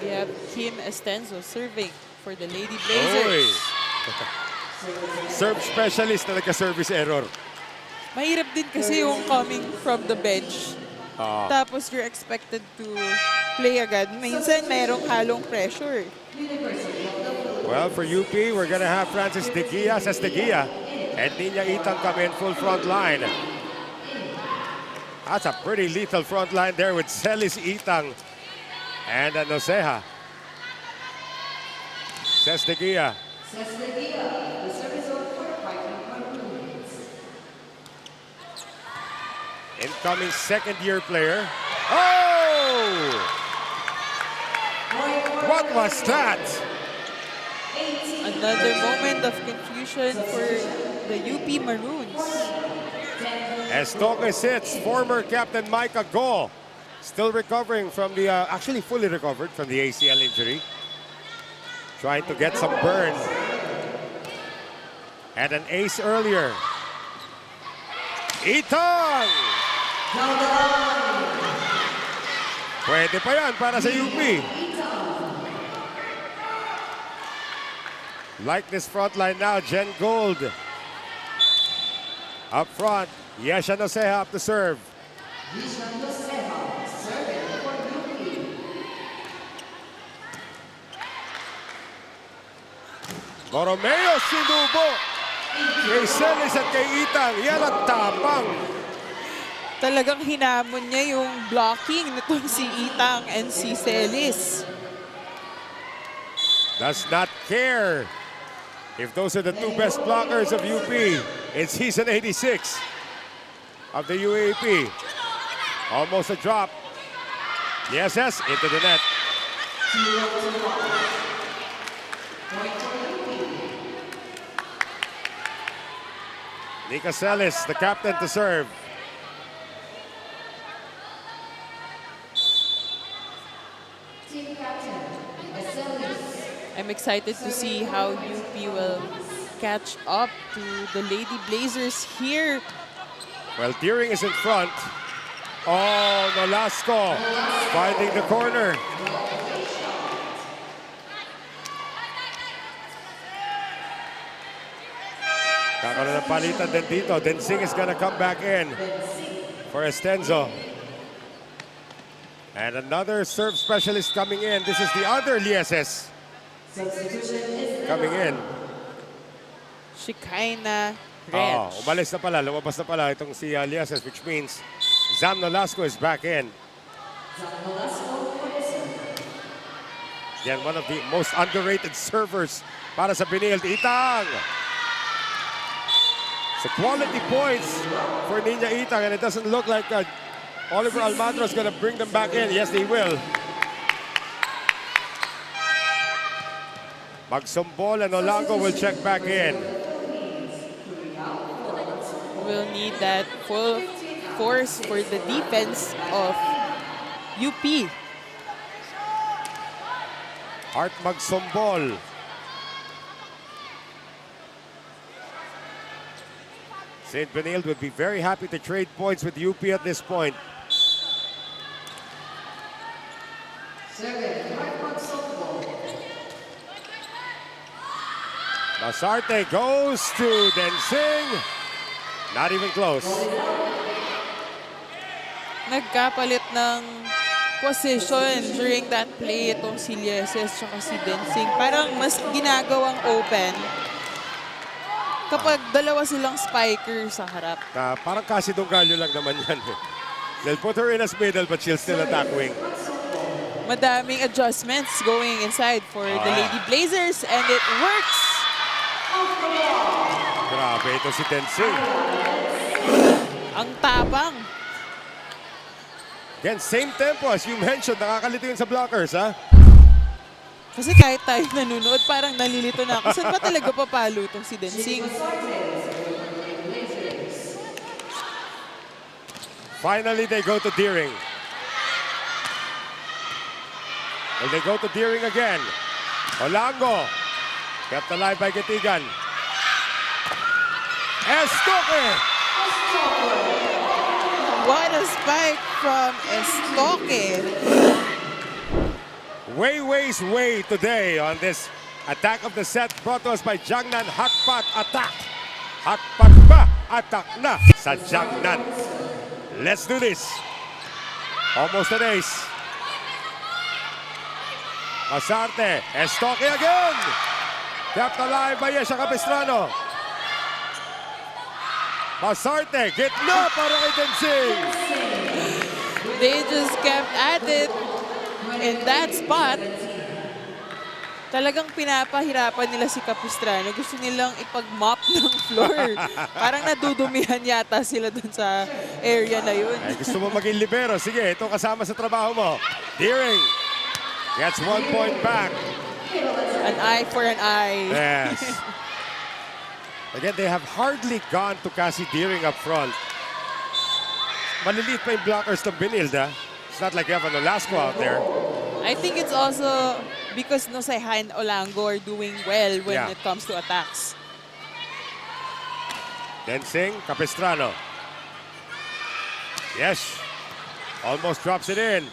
We have Kim Estenzo serving for the Lady Blazers. Serve specialist na nagka-service error. Mahirap din kasi yung coming from the bench. Tapos you're expected to play agad. Minsan mayroong halong pressure. Well, for UP, we're gonna have Francis De Guia, says De Guia, and Nina Itang come in full front line. That's a pretty lethal front line there with Celis Itang and Noceja. Says De Guia. Incoming second-year player. Oh! What was that? Another moment of confusion for the UP Maroons. As Toke sits, former captain Micah Go still recovering from the, actually fully recovered from the ACL injury. Trying to get some burn. And an ace earlier. Itang! Pwede pa yan para sa UP. Like this front line now, Jen Gold. Up front, Yesha Noceja up to serve. Borromeo sinubo. Kay Celis at kay Itang. Yan ang tapang. Talagang hinamon niya yung blocking nitong si Itang and si Celis. Does not care if those are the two best blockers of UP in season 86 of the UAP. Almost a drop. Yes, into the net. Nika Celis, the captain, to serve. I'm excited to see how UP will catch up to the Lady Blazers here. Well, Deering is in front. Oh, Nolasco finding the corner. Kakaroon ng palitan din dito. Densing is gonna come back in for Estenzo. And another serve specialist coming in. This is the other Lieses coming in. Shekinah Oh, Rich. umalis na pala. Lumabas na pala itong si Lieses, which means Zam Nolasco is back in. Again, one of the most underrated servers para sa Benilde. Itang! So quality points for Niña Itang, and it doesn't look like Oliver Almandro is going to bring them back in. Yes, they will. Magsumbol and Olango will check back in. Will need that full force for the defense of UP. Art Magsumbol. Saint Benilde would be very happy to trade points with UP at this point. Masarte goes to Densing. Not even close. Nagkapalit ng position during that play itong si Lieses tsaka si Densing. Parang mas ginagawang open kapag dalawa silang spiker sa harap. Parang Casidong Gallo lang naman yan. They'll put her in as middle but she'll still attack wing. Madaming adjustments going inside for the Lady Blazers and it works. Grabe ito si Densing. Ang tapang. Again, same tempo as you mentioned. Nakakalito yun sa blockers, ha? Kasi kahit tayo nanonood, parang nalilito na ako. Saan ba talaga papalo itong si Densing? Finally, they go to Deering. Well, they go to Deering again. Olango. Kept alive by Gatigan. Estoque! What a spike from Estoque. Way today on this attack of the set brought to us by Jangnan Hotpot Attack. Hotpot ba? Attack na sa Jangnan. Let's do this. Almost an ace. Masarte. Estoque again. Kept alive by Yesha Capistrano. Masarte. Gitna para kay Densing. They just kept at it in that spot. Talagang pinapahirapan nila si Capistrano. Gusto nilang ipag-mop ng floor. Parang nadudumihan yata sila dun sa area na yun. Ay, gusto mo maging libero. Sige, ito kasama sa trabaho mo. Deering gets 1 point back. An eye for an eye. Yes. Again, they have hardly gone to Cassie Deering up front. Maliliit pa yung blockers ng Benilde. It's not like you have an Nolasco out there. I think it's also because Nosaiha and Olango are doing well when Yeah. it comes to attacks. Densing, Capistrano. Yes. Almost drops it in.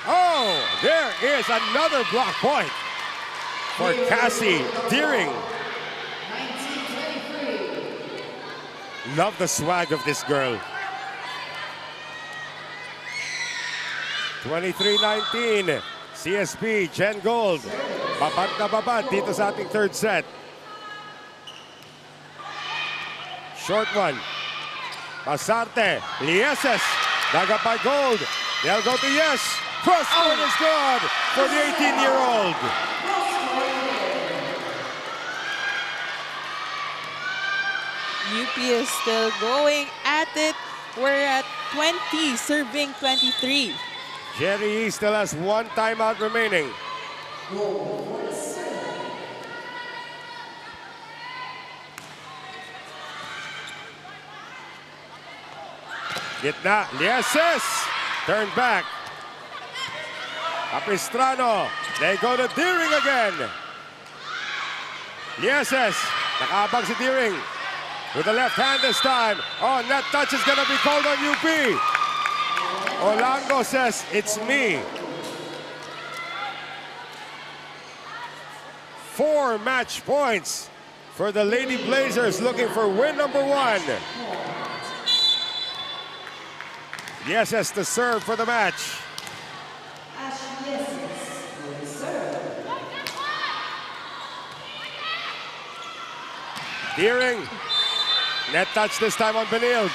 Oh, there is another block point for Cassie Deering. Love the swag of this girl. 23-19. CSB, Jen Gold. Babad na babad dito sa ating third set. Short one. Masarte. Lieses. Daga by Gold. They'll go to Yes. Cross court is good for the 18-year-old. UP is still going at it. We're at 20, serving 23. Jerry still has 1 timeout remaining. Gitna. Lieses. Turn back. Capistrano. They go to Deering again. Yes. Nakaabang si Deering. With the left hand this time. Oh, net touch is gonna be called on UP. Olango says, it's me. 4 match points for the Lady Blazers looking for win number 1. Yes, to serve for the match. Deering. Net touch this time on Benilde.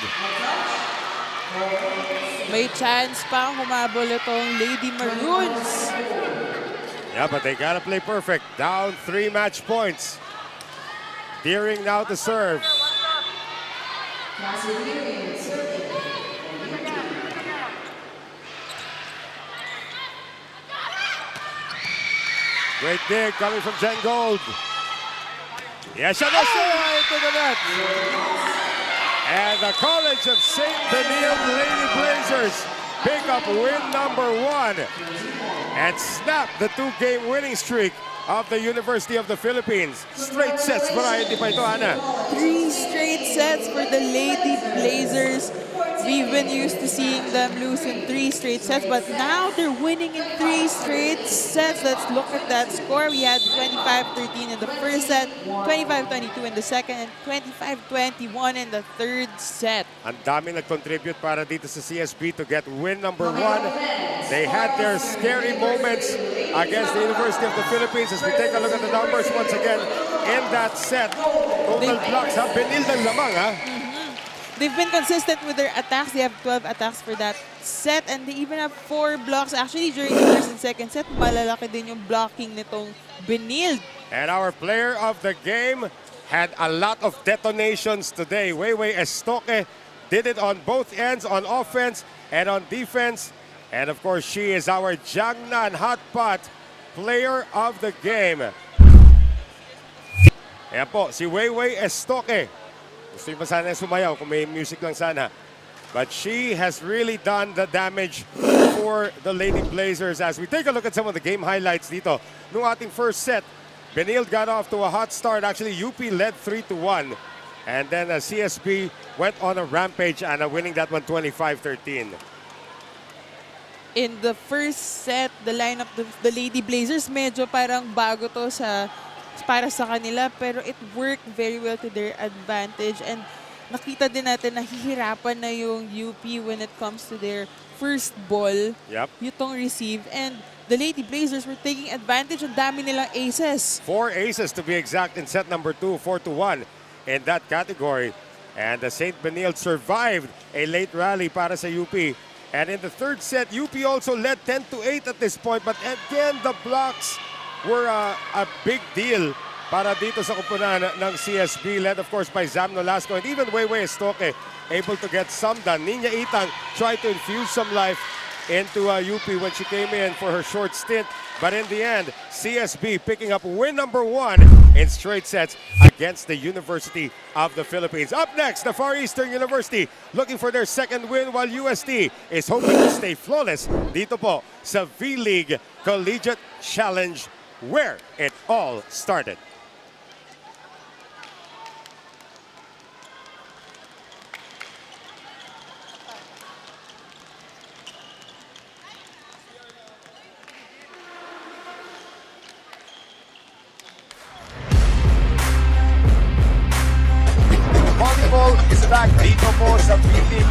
May chance pang humabol itong Lady Maroons. Yeah, but they gotta play perfect. Down 3 match points. Deering now to serve. Great dig coming from Jen Gold. Yes, into the net. And the College of Saint Benilde Lady Blazers pick up win number 1 and snap the 2-game winning streak of the University of the Philippines. Straight sets variety pa ito, Ana. 3 straight sets for the Lady Blazers. We've been used to seeing them lose in 3 straight sets, but now they're winning in 3 straight sets. Let's look at that score. We had 25-13 in the first set, 25-22 in the second, and 25-21 in the third set. Ang daming nag-contribute para dito sa CSB to get win number 1. They had their scary moments against the University of the Philippines. As we take a look at the numbers once again in that set. Total blocks, ha? Benilde ang lamang, ha? They've been consistent with their attacks. They have 12 attacks for that set, and they even have 4 blocks. Actually, during the first and second set, malalaki din yung blocking nitong Benilde. And our player of the game had a lot of detonations today. Weiwei Estoque did it on both ends, on offense and on defense. And of course, she is our Jiangnan Hot Pot player of the game. Ayan po, si Weiwei Estoque. Gusto nyo pa sana sumayaw kung may music lang sana. But she has really done the damage for the Lady Blazers. As we take a look at some of the game highlights dito. Nung ating first set, Benilde got off to a hot start. Actually, UP led 3-1. And then CSB went on a rampage and winning that one 25-13. In the first set, the lineup of the Lady Blazers, medyo parang bago to para sa kanila, pero it worked very well to their advantage, and nakita din natin na hihirapan na yung UP when it comes to their first ball. Yep. Yung receive, and the Lady Blazers were taking advantage. Ang dami nilang aces. 4 aces to be exact in set number 2, 4-1 in that category. And the Saint Benilde survived a late rally para sa UP. And in the third set, UP also led 10-8 at this point, but again, the blocks were a big deal para dito sa kupunan ng CSB, led of course by Zam Nolasco, and even Weiwei Estoque able to get some done. Nina Itang tried to infuse some life into UP when she came in for her short stint, but in the end, CSB picking up win number 1 in straight sets against the University of the Philippines. Up next, the Far Eastern University looking for their second win, while UST is hoping to stay flawless dito po sa V-League Collegiate Challenge, where it all started. Volleyball is back dito po sa V-League